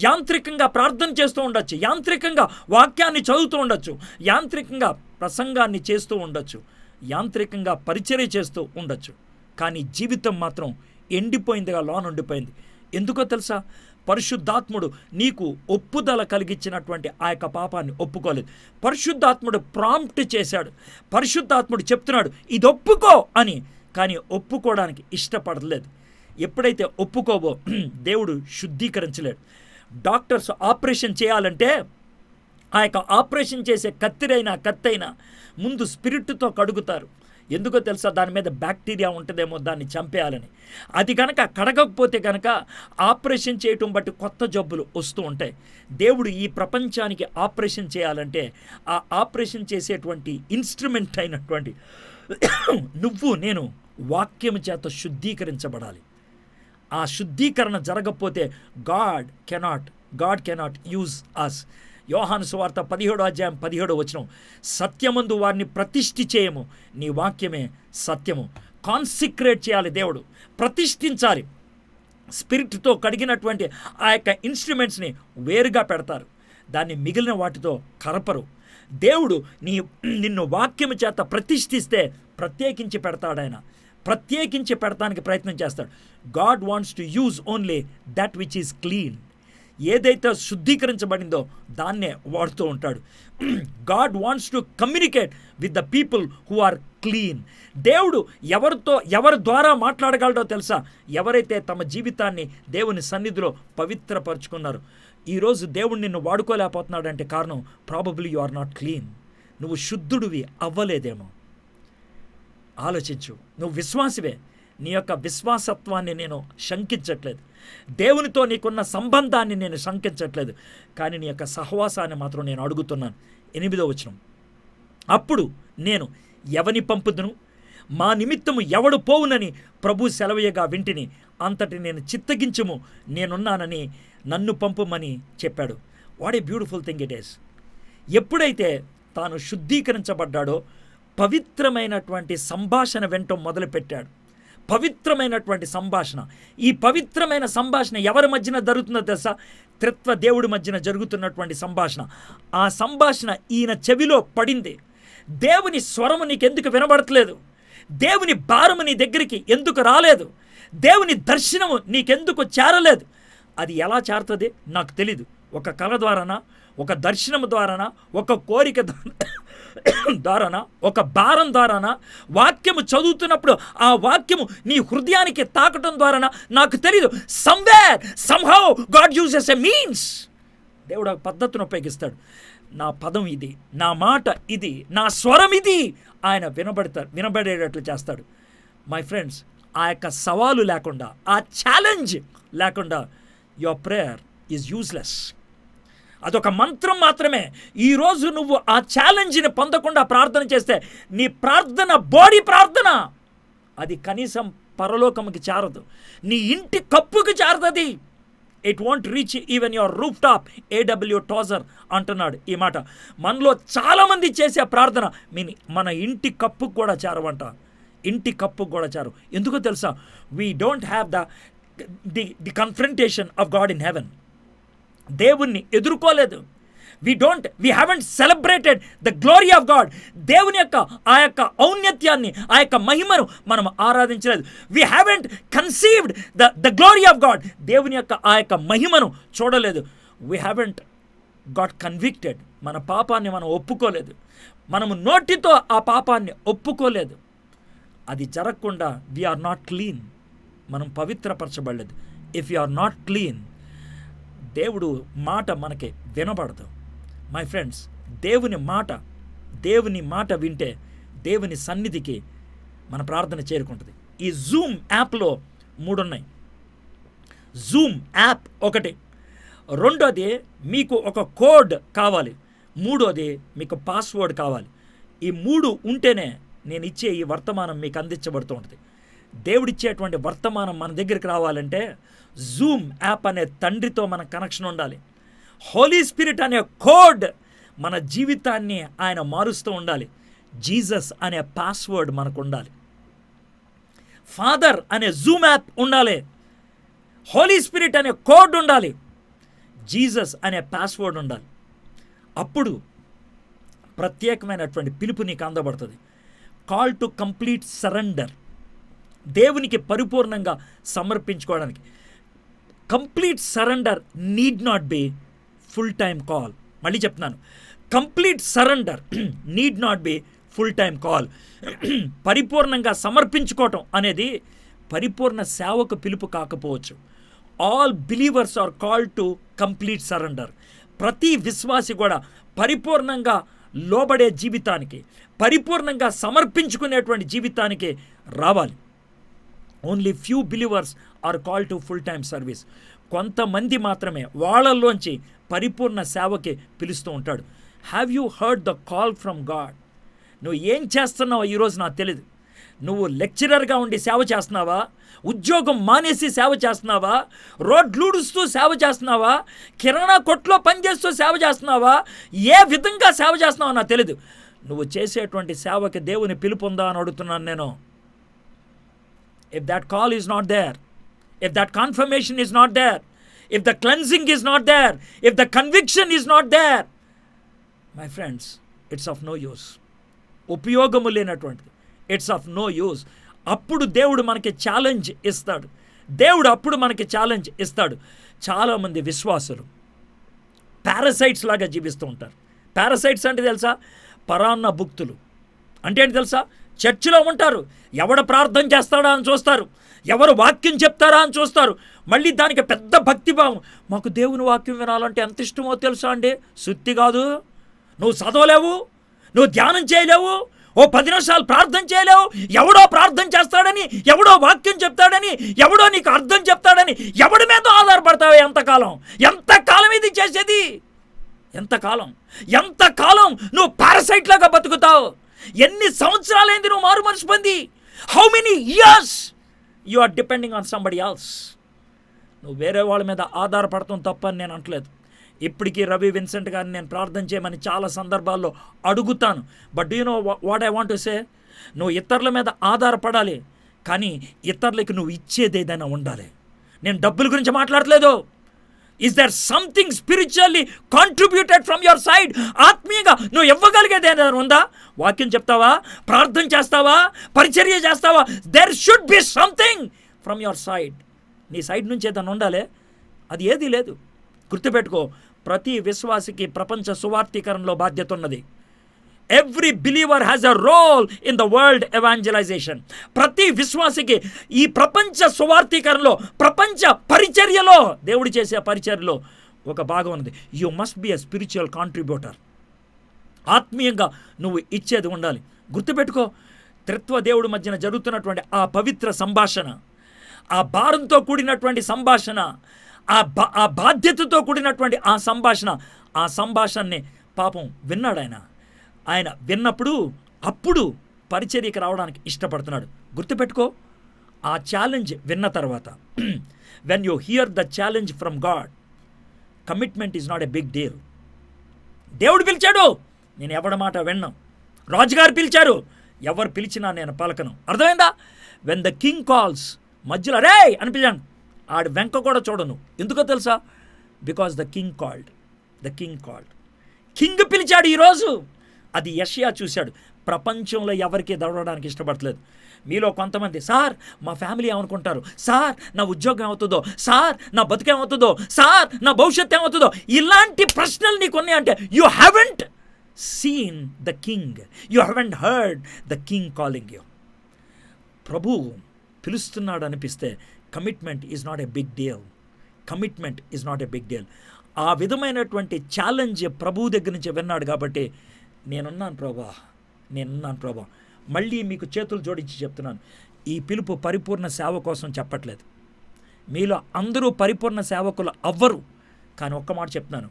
Speaker 1: యాంత్రికంగా ప్రార్థన చేస్తూ ఉండొచ్చు, యాంత్రికంగా వాక్యాన్ని చదువుతూ ఉండొచ్చు, యాంత్రికంగా ప్రసంగాన్ని చేస్తూ ఉండొచ్చు, యాంత్రికంగా పరిచర్య చేస్తూ ఉండొచ్చు. కానీ జీవితం మాత్రం ఎండిపోయిందిగా, లోనుండిపోయింది. ఎందుకో తెలుసా? పరిశుద్ధాత్ముడు నీకు ఒప్పుదల కలిగించినటువంటి ఆ యొక్క పాపాన్ని ఒప్పుకోలేదు. పరిశుద్ధాత్ముడు ప్రాంప్ట్ చేశాడు, పరిశుద్ధాత్ముడు చెప్తున్నాడు ఇది ఒప్పుకో అని, కానీ ఒప్పుకోవడానికి ఇష్టపడలేదు. ఎప్పుడైతే ఒప్పుకోవో దేవుడు శుద్ధీకరించలేడు. డాక్టర్స్ ఆపరేషన్ చేయాలంటే ఆ యొక్క ఆపరేషన్ చేసే కత్తైనా ముందు స్పిరిట్తో కడుగుతారు. ఎందుకో తెలుసా? దాని మీద బ్యాక్టీరియా ఉంటుందేమో, దాన్ని చంపేయాలని. అది కనుక కడగకపోతే కనుక ఆపరేషన్ చేయటం బట్టి కొత్త జబ్బులు వస్తూ ఉంటాయి. దేవుడు ఈ ప్రపంచానికి ఆపరేషన్ చేయాలంటే ఆ ఆపరేషన్ చేసేటువంటి ఇన్స్ట్రుమెంట్ అయినటువంటి నువ్వు నేను వాక్యము చేత శుద్ధీకరించబడాలి. ఆ శుద్ధీకరణ జరగకపోతే గాడ్ కెనాట్ యూజ్ అస్. యోహాను సువార్త 17:17 సత్యమందు వారిని ప్రతిష్ఠి చేయము, నీ వాక్యమే సత్యము. కాన్సిక్రేట్ చేయాలి, దేవుడు ప్రతిష్ఠించాలి. స్పిరిట్తో కడిగినటువంటి ఆ యొక్క ఇన్స్ట్రుమెంట్స్ని వేరుగా పెడతారు, దాన్ని మిగిలిన వాటితో కలపరు. దేవుడు నిన్ను వాక్యము చేత ప్రతిష్ఠిస్తే ప్రత్యేకించి పెడతాడు. ఆయన ప్రత్యేకించి పెడతానికి ప్రయత్నం చేస్తాడు. God wants to use only that which is clean. ఏదైతే శుద్ధీకరించబడిందో దాన్నే వాడుతూ ఉంటాడు. God wants to communicate with the people who are clean. దేవుడు ఎవరి ద్వారా మాట్లాడగలడో తెలుసా? ఎవరైతే తమ జీవితాన్ని దేవుని సన్నిధిలో పవిత్రపరుచుకున్నారు. ఈరోజు దేవుడు నిన్ను వాడుకోలేకపోతున్నాడంటే కారణం probably you are not clean. నువ్వు శుద్ధుడివి అవ్వలేదేమో. ఆలోచించు. నువ్వు విశ్వాసివే. నీ యొక్క విశ్వాసత్వాన్ని నేను శంకించట్లేదు, దేవునితో నీకున్న సంబంధాన్ని నేను శంకించట్లేదు, కానీ నీ యొక్క సహవాసాన్ని మాత్రం నేను అడుగుతున్నాను. 8వ వచనం, అప్పుడు నేను ఎవని పంపుదును, మా నిమిత్తము ఎవడు పోవునని ప్రభు సెలవయ్యగా వింటిని, అంతటి నేను చిత్తగించుము, నేనున్నానని నన్ను పంపుమని చెప్పాడు. What a beautiful thing it is. ఎప్పుడైతే తాను శుద్ధీకరించబడ్డాడో పవిత్రమైనటువంటి సంభాషణ వినటం మొదలుపెట్టాడు. పవిత్రమైనటువంటి సంభాషణ. ఈ పవిత్రమైన సంభాషణ ఎవరి మధ్యన జరుగుతుందో తెలుసా? త్రిత్వ దేవుడి మధ్యన జరుగుతున్నటువంటి సంభాషణ. ఆ సంభాషణ ఈయన చెవిలో పడింది. దేవుని స్వరము నీకెందుకు వినబడట్లేదు? దేవుని భారము నీ దగ్గరికి ఎందుకు రాలేదు? దేవుని దర్శనము నీకెందుకు చేరలేదు? అది ఎలా చేరుతుంది నాకు తెలీదు. ఒక కళ ద్వారానా, ఒక దర్శనం ద్వారానా, ఒక కోరిక ద్వారానా, ఒక భారం ద్వారానా, వాక్యము చదువుతున్నప్పుడు ఆ వాక్యము నీ హృదయానికి తాకటం ద్వారానా నాకు తెలీదు. Somewhere somehow God uses a means. దేవుడు ఒక పద్ధతిని ఉపయోగిస్తాడు. నా పదం ఇది, నా మాట ఇది, నా స్వరం ఇది, ఆయన వినబడేటట్లు చేస్తాడు. మై ఫ్రెండ్స్, ఆ యొక్క సవాలు లేకుండా, ఆ ఛాలెంజ్ లేకుండా యువర్ ప్రేయర్ ఈజ్ యూజ్లెస్. అదొక మంత్రం మాత్రమే. ఈరోజు నువ్వు ఆ ఛాలెంజ్ని పొందకుండా ప్రార్థన చేస్తే నీ ప్రార్థన బోడి ప్రార్థన, అది కనీసం పరలోకముకి చేరదు, నీ ఇంటి కప్పుకి చేరుతుంది. It want reach even your roof top. A.W. Tozer అంటున్నాడు ఈ మాట. మనలో చాలామంది చేసే ప్రార్థన మన ఇంటి కప్పుకు కూడా చేరవంట. ఇంటి కప్పుకు కూడా చేరు. ఎందుకో తెలుసా? We don't have the confrontation of God in heaven. దేవుణ్ణి ఎదుర్కోలేదు. we haven't celebrated the glory of God. దేవుని యొక్క ఆ యొక్క ఔన్నత్యాన్ని, ఆ యొక్క మహిమను మనం ఆరాధించలేదు. we haven't conceived the glory of God. దేవుని యొక్క ఆ యొక్క మహిమను చూడలేదు. we haven't got convicted. మన పాపాన్ని మనం ఒప్పుకోలేదు. మనము నోటితో ఆ పాపాన్ని ఒప్పుకోలేదు. అది జరగకుండా we are not clean. మనం పవిత్రపరచబడలేదు. if you are not clean, దేవుడు మాట మనకి వినబడదు. మై ఫ్రెండ్స్, దేవుని మాట వింటే దేవుని సన్నిధికి మన ప్రార్థన చేరుకుంటుంది. ఈ జూమ్ యాప్లో 3 ఉన్నాయి. జూమ్ యాప్ ఒకటి, రెండోది మీకు ఒక కోడ్ కావాలి, మూడోది మీకు పాస్వర్డ్ కావాలి. ఈ 3 ఉంటేనే నేను ఇచ్చే ఈ వర్తమానం మీకు అందించబడుతూ ఉంటుంది. దేవుడిచ్చేటువంటి వర్తమానం మన దగ్గరికి రావాలంటే జూమ్ యాప్ అనే తండ్రితో మన కనెక్షన్ ఉండాలి. హోలీ స్పిరిట్ అనే కోడ్ మన జీవితాన్ని ఆయన మారుస్తూ ఉండాలి. జీసస్ అనే పాస్వర్డ్ మనకు ఉండాలి. ఫాదర్ అనే జూమ్ యాప్ ఉండాలి. హోలీ స్పిరిట్ అనే కోడ్ ఉండాలి. జీసస్ అనే పాస్వర్డ్ ఉండాలి. అప్పుడు ప్రత్యేకమైనటువంటి పిలుపు నీకు అందబడుతుంది. Call to complete surrender. దేవునికి పరిపూర్ణంగా సమర్పించుకోవడానికి. Complete surrender need not be full time call. మళ్ళీ చెప్తున్నాను, complete surrender need not be full time call. పరిపూర్ణంగా సమర్పించుకోవటం అనేది పరిపూర్ణ సేవకు పిలుపు కాకపోవచ్చు. All believers are called to complete surrender. ప్రతి విశ్వాసి కూడా పరిపూర్ణంగా లోబడే జీవితానికి, పరిపూర్ణంగా సమర్పించుకునేటువంటి జీవితానికి రావాలి. Only few believers are called to full time service. కొంతమంది మాత్రమే వాళ్ళల్లోంచి పరిపూర్ణ సేవకి పిలుస్తూ ఉంటాడు. Have you heard the call from God? నువ్వు ఏం చేస్తున్నావో ఈరోజు నాకు తెలియదు. నువ్వు లెక్చరర్గా ఉండి సేవ చేస్తున్నావా? ఉద్యోగం మానేసి సేవ చేస్తున్నావా? రోడ్లూడుస్తూ సేవ చేస్తున్నావా? కిరాణా కొట్లో పనిచేస్తూ సేవ చేస్తున్నావా? ఏ విధంగా సేవ చేస్తున్నావో నాకు తెలియదు. నువ్వు చేసేటువంటి సేవకి దేవుని పిలుపు ఉందా అని అడుగుతున్నాను నేను. If that call is not there, if that confirmation is not there, if the cleansing is not there, if the conviction is not there, my friends, it's of no use. ఉపయోగము లేనటువంటిది. It's of no use. అప్పుడు దేవుడు మనకి challenge ఇస్తాడు. దేవుడు అప్పుడు మనకి challenge ఇస్తాడు. చాలామంది విశ్వాసులు పారాసైట్స్ లాగా జీవిస్తూ ఉంటారు. పారాసైట్స్ అంటే తెలుసా? పరాన్న భుక్తులు అంటే ఏంటి తెలుసా? చర్చిలో ఉంటారు, ఎవడ ప్రార్థన చేస్తాడా అని చూస్తారు, ఎవరు వాక్యం చెప్తారా అని చూస్తారు, మళ్ళీ దానికి పెద్ద భక్తిభావం. మాకు దేవుని వాక్యం వినాలంటే ఎంత ఇష్టమో తెలుసా అండి. సుత్తి కాదు, నువ్వు చదవలేవు, నువ్వు ధ్యానం చేయలేవు, ఓ 10 నిమిషాలు ప్రార్థన చేయలేవు, ఎవడో ప్రార్థన చేస్తాడని, ఎవడో వాక్యం చెప్తాడని, ఎవడో నీకు అర్థం చెప్తాడని ఎవడి మీద ఆధారపడతావు? ఎంతకాలం ఇది చేసేది? ఎంతకాలం నువ్వు పారాసైట్ లాగా బతుకుతావు? ఎన్ని సంవత్సరాలైంది నువ్వు మారు మనసు పొంది? How many years you are depending on somebody else? నువ్వు వేరే వాళ్ళ మీద ఆధారపడటం తప్పని నేను అంటలేదు. ఇప్పటికీ రవి విన్సెంట్ గారిని నేను ప్రార్థన చేయమని చాలా సందర్భాల్లో అడుగుతాను. But do you know what I want to say? నువ్వు ఇతరుల మీద ఆధారపడాలి, కానీ ఇతరులకి నువ్వు ఇచ్చేది ఏదైనా ఉండాలి. నేను డబ్బుల గురించి మాట్లాడట్లేదు. Is there something spiritually contributed from your side? ఆత్మీయంగా నువ్వు ఇవ్వగలిగేది ఏదైనా ఉందా? వాక్యం చెప్తావా? ప్రార్థన చేస్తావా? పరిచర్య చేస్తావా? There should be something from your side. నీ సైడ్ నుంచి ఏదైనా ఉండాలి. అది ఏదీ లేదు. గుర్తుపెట్టుకో, ప్రతి విశ్వాసికి ప్రపంచ సువార్తీకరణలో బాధ్యత ఉన్నది. Every believer has a role in the world evangelization. ప్రతి విశ్వాసికి ఈ ప్రపంచ సువార్తీకరణలో, ప్రపంచ పరిచర్యలో, దేవుడు చేసే పరిచర్యలో ఒక భాగం ఉన్నది. You must be a spiritual contributor. ఆత్మీయంగా నువ్వు ఇచ్చేది ఉండాలి. గుర్తుపెట్టుకో, త్రిత్వ దేవుడి మధ్యన జరుగుతున్నటువంటి ఆ పవిత్ర సంభాషణ, ఆ భారంతో కూడినటువంటి సంభాషణ, ఆ బాధ్యతతో కూడినటువంటి ఆ సంభాషణని పాపం విన్నాడు ఆయన విన్నప్పుడు అప్పుడు పరిచర్యకి రావడానికి ఇష్టపడుతున్నాడు. గుర్తుపెట్టుకో, ఆ ఛాలెంజ్ విన్న తర్వాత when you hear the challenge from God, commitment is not a big deal. దేవుడు పిలిచాడు, నేను ఎవరి మాట విన్నాను. రాజుగారు పిలిచారు, ఎవరు పిలిచినా నేను పలకను. అర్థమైందా? వెన్ ద కింగ్ కాల్స్, మధ్యలో రే అనిపించాను, ఆడు వెంక కూడా చూడను. ఎందుకో తెలుసా? Because the king called. King పిలిచాడు ఈరోజు. అది యెషయా చూశాడు. ప్రపంచంలో ఎవరికి దొరకడానికి ఇష్టపడలేదు. మీలో కొంతమంది, సార్ మా ఫ్యామిలీ ఏమనుకుంటారు, సార్ నా ఉద్యోగం ఏమవుతుందో, సార్ నా బతుకేమవుతుందో, సార్ నా భవిష్యత్తు ఏమవుతుందో, ఇలాంటి ప్రశ్నలు నీకు ఉన్నాయంటే you haven't seen the king, you haven't heard the king calling you. ప్రభు పిలుస్తున్నాడు అనిపిస్తే commitment is not a big deal. ఆ విధమైనటువంటి ఛాలెంజ్ ప్రభు దగ్గర నుంచి విన్నాడు కాబట్టి నేనున్నాను ప్రభా. మళ్ళీ మీకు చేతులు జోడించి చెప్తున్నాను, ఈ పిలుపు పరిపూర్ణ సేవ కోసం చెప్పట్లేదు. మీలో అందరూ పరిపూర్ణ సేవకులు అవ్వరు, కానీ ఒక్క మాట చెప్తున్నాను,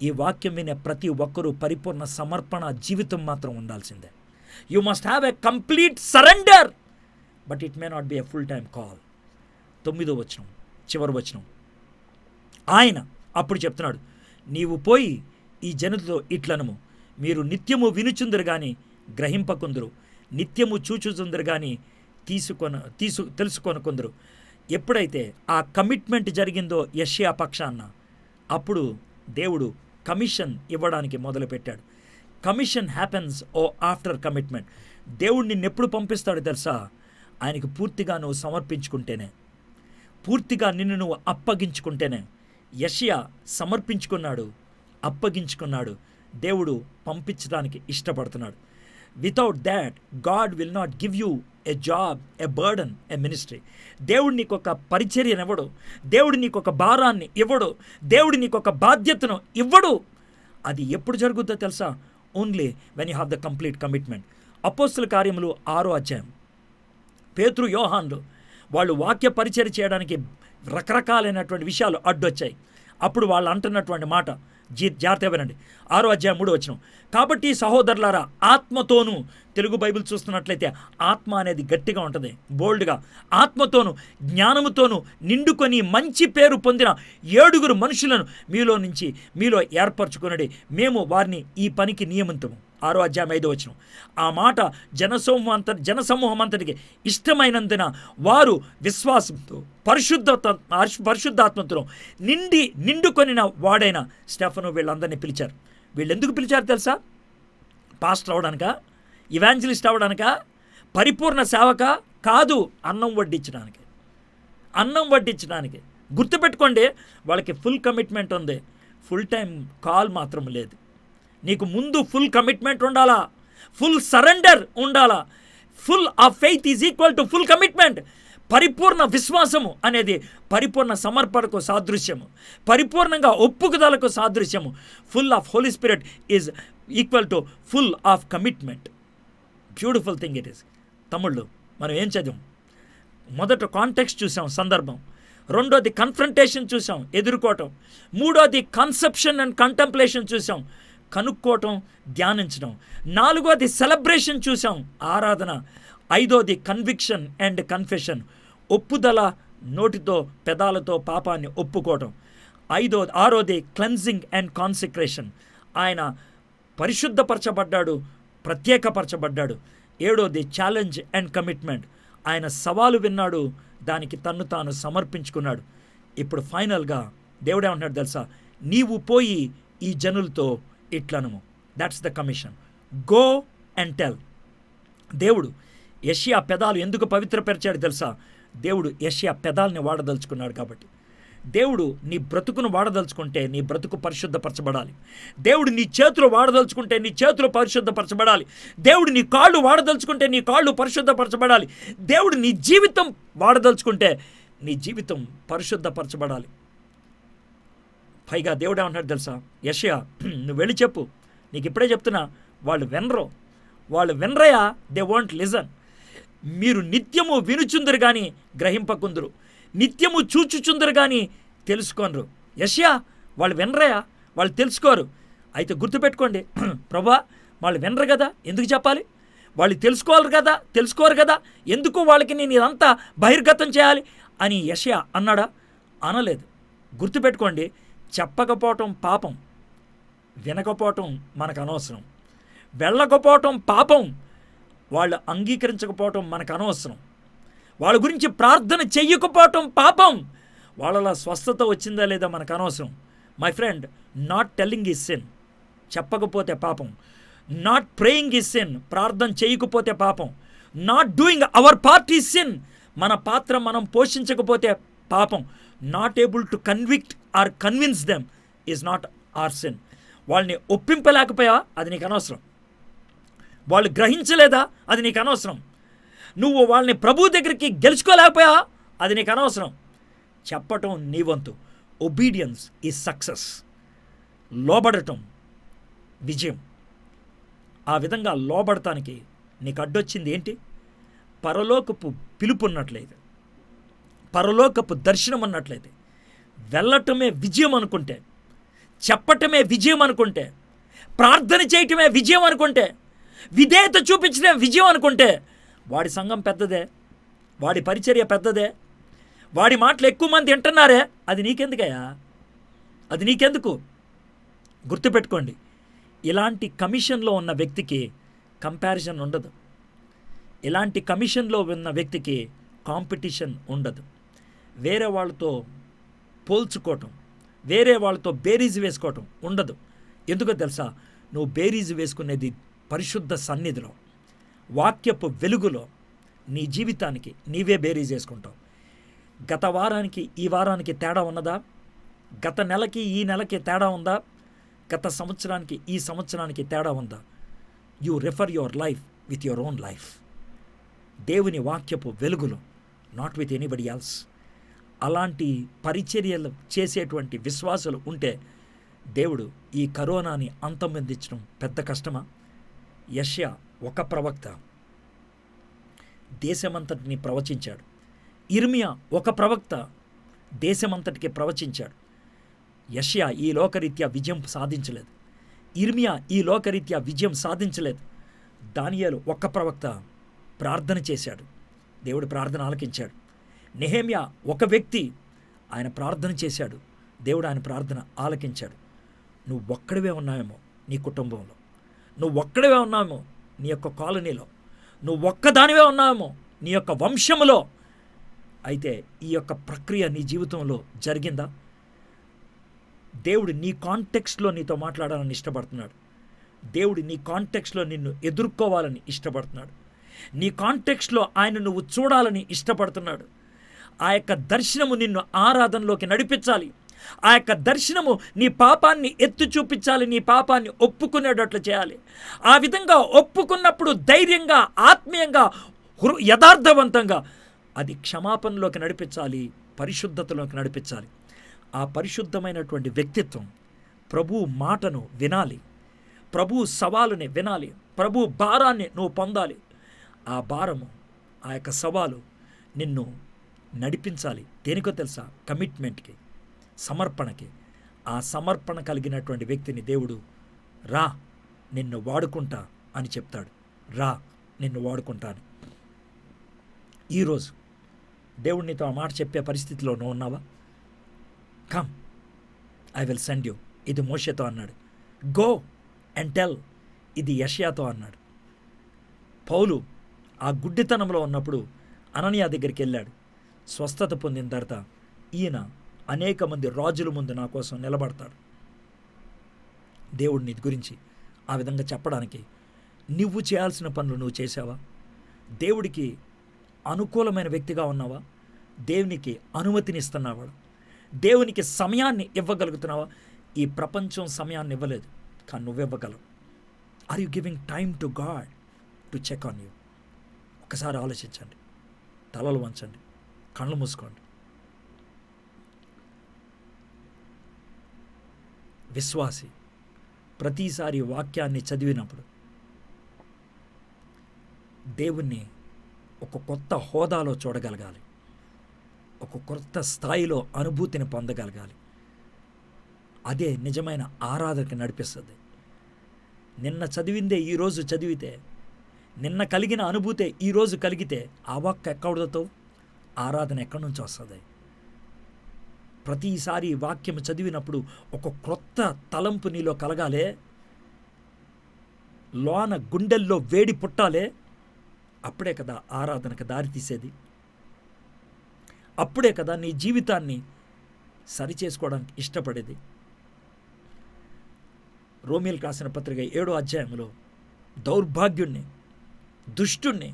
Speaker 1: ఈ వాక్యం వినే ప్రతి ఒక్కరూ పరిపూర్ణ సమర్పణ జీవితం మాత్రం ఉండాల్సిందే. You must have a complete surrender, but it may not be a full time call. 9వ వచనం, చివరి వచనం, ఆయన అప్పుడు చెప్తున్నాడు, నీవు పోయి ఈ జనులతో ఇట్లనము, మీరు నిత్యము వినుచుందరు కానీ గ్రహింపకుందరు, నిత్యము చూచుచుందరు కానీ తెలుసుకొనకుందరు. ఎప్పుడైతే ఆ కమిట్మెంట్ జరిగిందో యెషయా పక్షాన, అప్పుడు దేవుడు కమిషన్ ఇవ్వడానికి మొదలుపెట్టాడు. Commission happens after commitment. దేవుడు నిన్నెప్పుడు పంపిస్తాడు తెలుసా? ఆయనకు పూర్తిగా నువ్వు సమర్పించుకుంటేనే, పూర్తిగా నిన్ను నువ్వు అప్పగించుకుంటేనే. యెషయా సమర్పించుకున్నాడు, అప్పగించుకున్నాడు, దేవుడు పంపించడానికి ఇష్టపడుతున్నాడు. Without that God will not give you a job, a burden, a ministry. దేవుడు నీకు ఒక పరిచర్యను ఇవ్వడు, దేవుడు నీకు ఒక భారాన్ని ఇవ్వడు, దేవుడు నీకు ఒక బాధ్యతను ఇవ్వడు. అది ఎప్పుడు జరుగుతుందో తెలుసా? Only when you have the complete commitment. అపోస్తుల కార్యములు 6వ అధ్యాయం, పేతురు యోహాన్లు వాళ్ళు వాక్య పరిచర్య చేయడానికి రకరకాలైనటువంటి విషయాలు అడ్డొచ్చాయి. అప్పుడు వాళ్ళు అంటున్నటువంటి మాట జాగ్రత్తగా వినండి. 6వ అధ్యాయం 3వ వచనం, కాబట్టి సహోదరులారా ఆత్మతోనూ, తెలుగు బైబిల్ చూస్తున్నట్లయితే ఆత్మ అనేది గట్టిగా ఉంటుంది, బోల్డ్గా, ఆత్మతోనూ జ్ఞానముతోనూ నిండుకొని మంచి పేరు పొందిన 7 మనుషులను మీలో ఏర్పరచుకునడి, మేము వారిని ఈ పనికి నియమితము. 6వ అధ్యాయం 5వ వచనం, ఆ మాట జనసమూహం అంతటికి ఇష్టమైనందున వారు విశ్వాసంతో పరిశుద్ధాత్మతో నిండుకొనిన వాడైన స్టెఫను వీళ్ళందరినీ పిలిచారు. వీళ్ళు ఎందుకు పిలిచారు తెలుసా? పాస్టర్ అవడానికా? ఇవాంజలిస్ట్ అవడానికా? పరిపూర్ణ సేవక? కాదు, అన్నం వడ్డించడానికి. అన్నం వడ్డించడానికి. గుర్తుపెట్టుకోండి, వాళ్ళకి ఫుల్ కమిట్మెంట్ ఉంది, ఫుల్ టైం కాల్ మాత్రం లేదు. నీకు ముందు ఫుల్ కమిట్మెంట్ ఉండాలా, ఫుల్ సరెండర్ ఉండాలా. Full of faith is equal to full commitment. పరిపూర్ణ విశ్వాసము అనేది పరిపూర్ణ సమర్పణకు సాదృశ్యము, పరిపూర్ణంగా ఒప్పుకుదలకు సాదృశ్యము. Full of holy spirit is equal to full of commitment. Beautiful thing it is. తమ్ముళ్ళు, మనం ఏం చదివాం? మొదట కాంటెక్స్ట్ చూసాం, సందర్భం. రెండోది కన్ఫ్రంటేషన్ చూసాం, ఎదుర్కోవటం. మూడోది కన్సెప్షన్ అండ్ కంటెంప్లేషన్ చూసాం, కనుక్కోవటం, ధ్యానించడం. నాలుగోది సెలబ్రేషన్ చూసాం, ఆరాధన. ఐదోది కన్విక్షన్ అండ్ కన్ఫెషన్, ఒప్పుదల, నోటితో పెదాలతో పాపాన్ని ఒప్పుకోవటం. ఆరోది క్లెన్జింగ్ అండ్ కాన్సిక్రేషన్, ఆయన పరిశుద్ధపరచబడ్డాడు, ప్రత్యేకపరచబడ్డాడు. ఏడోది ఛాలెంజ్ అండ్ కమిట్మెంట్, ఆయన సవాలు విన్నాడు, దానికి తన్ను తాను సమర్పించుకున్నాడు. ఇప్పుడు ఫైనల్గా దేవుడు ఏమంటున్నాడు తెలుసా? నీవు పోయి ఈ జనులతో ఇట్లనము. That's the commission. Go and tell. దేవుడు యెషయా పెదాలు ఎందుకు పవిత్రపరిచాడు తెలుసా? దేవుడు యెషయా పెదాలని వాడదలుచుకున్నాడు కాబట్టి. దేవుడు నీ బ్రతుకును వాడదలుచుకుంటే నీ బ్రతుకు పరిశుద్ధపరచబడాలి. దేవుడు నీ చేతులు వాడదలుచుకుంటే నీ చేతులు పరిశుద్ధపరచబడాలి. దేవుడు నీ కాళ్ళు వాడదలుచుకుంటే నీ కాళ్ళు పరిశుద్ధపరచబడాలి. దేవుడు నీ జీవితం వాడదలుచుకుంటే నీ జీవితం పరిశుద్ధపరచబడాలి. పైగా దేవుడు ఏమంటాడు తెలుసా? యెషయా, నువ్వు వెళ్ళి చెప్పు, నీకు ఇప్పుడే చెప్తున్నా, వాళ్ళు వినరయా, దే వోంట్ లిజన్. మీరు నిత్యము వినుచుందరు కానీ గ్రహింపకుందురు, నిత్యము చూచుచుందరు కానీ తెలుసుకోనరు. యెషయా, వాళ్ళు వినరయా, వాళ్ళు తెలుసుకోరు. అయితే గుర్తుపెట్టుకోండి, ప్రభా వాళ్ళు వినరు కదా, ఎందుకు చెప్పాలి? వాళ్ళు తెలుసుకోరు కదా, ఎందుకు వాళ్ళకి నేను ఇదంతా బహిర్గతం చేయాలి అని యెషయా అన్నాడా? అనలేదు. గుర్తుపెట్టుకోండి, చెప్పకపోవటం పాపం, వినకపోవటం మనకు అనవసరం. వెళ్ళకపోవటం పాపం, వాళ్ళు అంగీకరించకపోవటం మనకు అనవసరం. వాళ్ళ గురించి ప్రార్థన చెయ్యకపోవటం పాపం, వాళ్ళలో స్వస్థత వచ్చిందా లేదా మనకు అనవసరం. My friend, not telling is sin, చెప్పకపోతే పాపం. నాట్ ప్రేయింగ్ ఈజ్ సిన్, ప్రార్థన చేయకపోతే పాపం. Not doing our part is sin, మన పాత్ర మనం పోషించకపోతే పాపం. Not able to convict or convince them is not our sin. వాళ్ళని ఒప్పింపలేకపోయా, అది నీకు అనవసరం. వాళ్ళు గ్రహించలేదా, అది నీకు అనవసరం. నువ్వు వాళ్ళని ప్రభు దగ్గరికి గెలుచుకోలేకపోయా, అది నీకు అనవసరం. చెప్పటం నీ వంతు. ఒబీడియన్స్ ఈజ్ సక్సెస్, లోబడటం విజయం. ఆ విధంగా లోబడటానికి నీకు అడ్డొచ్చింది ఏంటి? పరలోకపు పిలుపు ఉన్నట్లయితే, పరలోకపు దర్శనం అన్నట్లయితే, వెళ్ళటమే విజయం అనుకుంటే, చెప్పటమే విజయం అనుకుంటే, ప్రార్థన చేయటమే విజయం అనుకుంటే, విధేయత చూపించడమే విజయం అనుకుంటే, వాడి సంఘం పెద్దదే, వాడి పరిచర్య పెద్దదే, వాడి మాటలు ఎక్కువ మంది వింటున్నారే, అది నీకెందుకయ్యా? అది నీకెందుకు? గుర్తుపెట్టుకోండి, ఇలాంటి కమిషన్లో ఉన్న వ్యక్తికి కంపారిజన్ ఉండదు. ఇలాంటి కమిషన్లో ఉన్న వ్యక్తికి కాంపిటీషన్ ఉండదు. వేరే వాళ్ళతో పోల్చుకోవటం, వేరే వాళ్ళతో బేరీజు వేసుకోవటం ఉండదు. ఎందుకో తెలుసా? నువ్వు బేరీజు వేసుకునేది పరిశుద్ధ సన్నిధిలో, వాక్యపు వెలుగులో. నీ జీవితానికి నీవే బేరీజు వేసుకుంటావు. గత వారానికి ఈ వారానికి తేడా ఉన్నదా? గత నెలకి ఈ నెలకి తేడా ఉందా? గత సంవత్సరానికి ఈ సంవత్సరానికి తేడా ఉందా? You refer your life with your own life, దేవుని వాక్యపు వెలుగులో, నాట్ విత్ ఎనీబడి ఎల్స్. అలాంటి పరిచర్యలు చేసేటువంటి విశ్వాసులు ఉంటే దేవుడు ఈ కరోనాని అంతమొందించడం పెద్ద కష్టమా? యెషయా ఒక ప్రవక్త దేశమంతటిని ప్రవచించాడు. ఇర్మియా ఒక ప్రవక్త దేశమంతటికి ప్రవచించాడు. యెషయా ఈ లోకరీత్యా విజయం సాధించలేదు. ఇర్మియా ఈ లోకరీత్యా విజయం సాధించలేదు. దానియేలు ఒక్క ప్రవక్త ప్రార్థన చేశాడు, దేవుడు ప్రార్థన ఆలకించాడు. నెహెమ్యా ఒక వ్యక్తి, ఆయన ప్రార్థన చేశాడు, దేవుడు ఆయన ప్రార్థన ఆలకించాడు. నువ్వు ఒక్కడివే ఉన్నావేమో నీ కుటుంబంలో, నువ్వు ఒక్కడివే ఉన్నావేమో నీ యొక్క కాలనీలో, నువ్వు ఒక్కదానివే ఉన్నావేమో నీ యొక్క వంశములో. అయితే ఈ యొక్క ప్రక్రియ నీ జీవితంలో జరిగిందా? దేవుడు నీ కాంటెక్స్ట్లో నీతో మాట్లాడాలని ఇష్టపడుతున్నాడు. దేవుడు నీ కాంటెక్స్ట్లో నిన్ను ఎదుర్కోవాలని ఇష్టపడుతున్నాడు. నీ కాంటెక్స్ట్లో ఆయన నువ్వు చూడాలని ఇష్టపడుతున్నాడు. ఆ యొక్క దర్శనము నిన్ను ఆరాధనలోకి నడిపించాలి. ఆ యొక్క దర్శనము నీ పాపాన్ని ఎత్తి చూపించాలి, నీ పాపాన్ని ఒప్పుకునేటట్లు చేయాలి. ఆ విధంగా ఒప్పుకున్నప్పుడు ధైర్యంగా, ఆత్మీయంగా, యథార్థవంతంగా అది క్షమాపణలోకి నడిపించాలి, పరిశుద్ధతలోకి నడిపించాలి. ఆ పరిశుద్ధమైనటువంటి వ్యక్తిత్వం ప్రభు మాటను వినాలి, ప్రభు సవాలుని వినాలి, ప్రభు భారాన్ని నువ్వు పొందాలి. ఆ భారము, ఆ యొక్క సవాలు నిన్ను నడిపించాలి. దేనికో తెలుసా? కమిట్మెంట్కి, సమర్పణకి. ఆ సమర్పణ కలిగినటువంటి వ్యక్తిని దేవుడు రా నిన్ను వాడుకుంటా అని చెప్తాడు. రా నిన్ను వాడుకుంటాను. ఈరోజు దేవుడు నీతో ఆ మాట చెప్పే పరిస్థితిలో నువ్వు ఉన్నావా? Come, I will send you. ఇది మోషేతో అన్నాడు. గో అండ్ టెల్, ఇది యెషయాతో అన్నాడు. పౌలు ఆ గుడ్డితనంలో ఉన్నప్పుడు అననీయ దగ్గరికి వెళ్ళాడు. స్వస్థత పొందిన తర్వాత ఈయన అనేక మంది రాజుల ముందు నా కోసం నిలబడతాడు. దేవుడు నీ గురించి ఆ విధంగా చెప్పడానికి నువ్వు చేయాల్సిన పనులు నువ్వు చేసావా? దేవుడికి అనుకూలమైన వ్యక్తిగా ఉన్నావా? దేవునికి అనుమతినిస్తున్నావా? దేవునికి సమయాన్ని ఇవ్వగలుగుతున్నావా? ఈ ప్రపంచం సమయాన్ని ఇవ్వలేదు, కానీ నువ్వివ్వగలవు. Are you giving time to God to check on you? ఒకసారి ఆలోచించండి, తలలు వంచండి, కళ్ళు మూసుకోండి. విశ్వాసి ప్రతిసారి వాక్యాన్ని చదివినప్పుడు దేవుణ్ణి ఒక కొత్త హోదాలో చూడగలగాలి, ఒక కొత్త స్థాయిలో అనుభూతిని పొందగలగాలి. అదే నిజమైన ఆరాధనకి నడిపిస్తుంది. నిన్న చదివిందే ఈరోజు చదివితే, నిన్న కలిగిన అనుభూతే ఈరోజు కలిగితే ఆ వాక్కు ఎక్కడతో ఆరాధన ఎక్కడి నుంచి వస్తుంది? ప్రతిసారి వాక్యం చదివినప్పుడు ఒక క్రొత్త తలంపు నీలో కలగాలే, లోన గుండెల్లో వేడి పుట్టాలే. అప్పుడే కదా ఆరాధనకు దారి తీసేది. అప్పుడే కదా నీ జీవితాన్ని సరిచేసుకోవడానికి ఇష్టపడేది. రోమీయులకు రాసిన పత్రిక 7వ అధ్యాయంలో దౌర్భాగ్యుణ్ణి, దుష్టుణ్ణి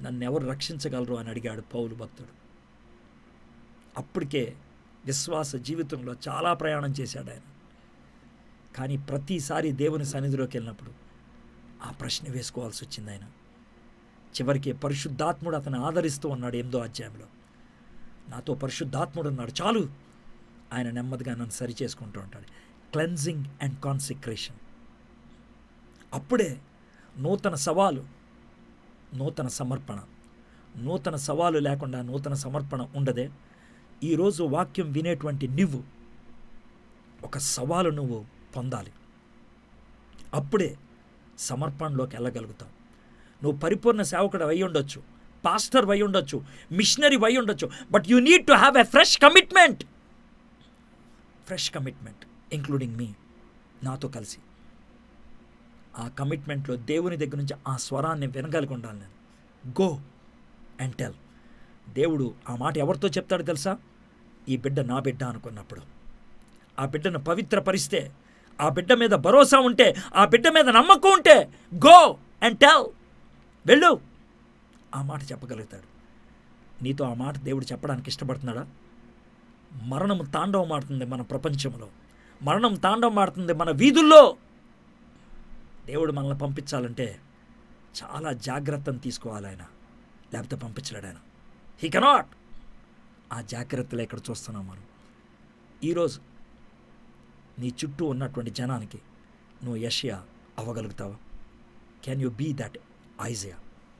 Speaker 1: నన్నెవరు రక్షించగలరు అని అడిగాడు పౌలు భక్తుడు. అప్పటికే విశ్వాస జీవితంలో చాలా ప్రయాణం చేశాడు ఆయన. కానీ ప్రతిసారి దేవుని సన్నిధిలోకి వెళ్ళినప్పుడు ఆ ప్రశ్న వేసుకోవాల్సి వచ్చింది ఆయన. చివరికి పరిశుద్ధాత్ముడు అతను ఆదరిస్తూ ఉన్నాడు 8వ అధ్యాయంలో. నాతో పరిశుద్ధాత్ముడు ఉన్నాడు, చాలు. ఆయన నెమ్మదిగా నన్ను సరి చేసుకుంటూ ఉంటాడు. Cleansing and consecration. అప్పుడే నూతన సవాలు, నూతన సమర్పణ. నూతన సవాలు లేకుండా నూతన సమర్పణ ఉండదే. ఈరోజు వాక్యం వినేటువంటి నువ్వు ఒక సవాలు నువ్వు పొందాలి. అప్పుడే సమర్పణలోకి వెళ్ళగలుగుతావు. నువ్వు పరిపూర్ణ సేవకుడు అయి ఉండొచ్చు, పాస్టర్ అయి ఉండొచ్చు, మిషనరీ అయి ఉండొచ్చు, but you need to have a fresh commitment. Fresh commitment including me, నాతో కలిసి. ఆ కమిట్మెంట్లో దేవుని దగ్గర నుంచి ఆ స్వరాన్ని వినగలిగి ఉండాలి నేను. Go and tell. దేవుడు ఆ మాట ఎవరితో చెప్తాడు తెలుసా? ఈ బిడ్డ నా బిడ్డ అనుకున్నప్పుడు. ఆ బిడ్డను పవిత్రపరిస్తే, ఆ బిడ్డ మీద భరోసా ఉంటే, ఆ బిడ్డ మీద నమ్మకం ఉంటే, గో అండ్ టెల్, వెళ్ళు, ఆ మాట చెప్పగలుగుతాడు. నీతో ఆ మాట దేవుడు చెప్పడానికి ఇష్టపడుతున్నాడా? మరణం తాండవం ఆడుతుంది మన ప్రపంచంలో, మరణం తాండవం ఆడుతుంది మన వీధుల్లో. దేవుడు మనల్ని పంపించాలంటే చాలా జాగ్రత్తను తీసుకోవాలి ఆయన, లేకపోతే పంపించలేడు ఆయన. He cannot. ఆ జాగ్రత్తలు ఎక్కడ చూస్తున్నాం మనం? ఈరోజు నీ చుట్టూ ఉన్నటువంటి జనానికి నువ్వు యెషయా అవ్వగలుగుతావా? Can you be that Isaiah?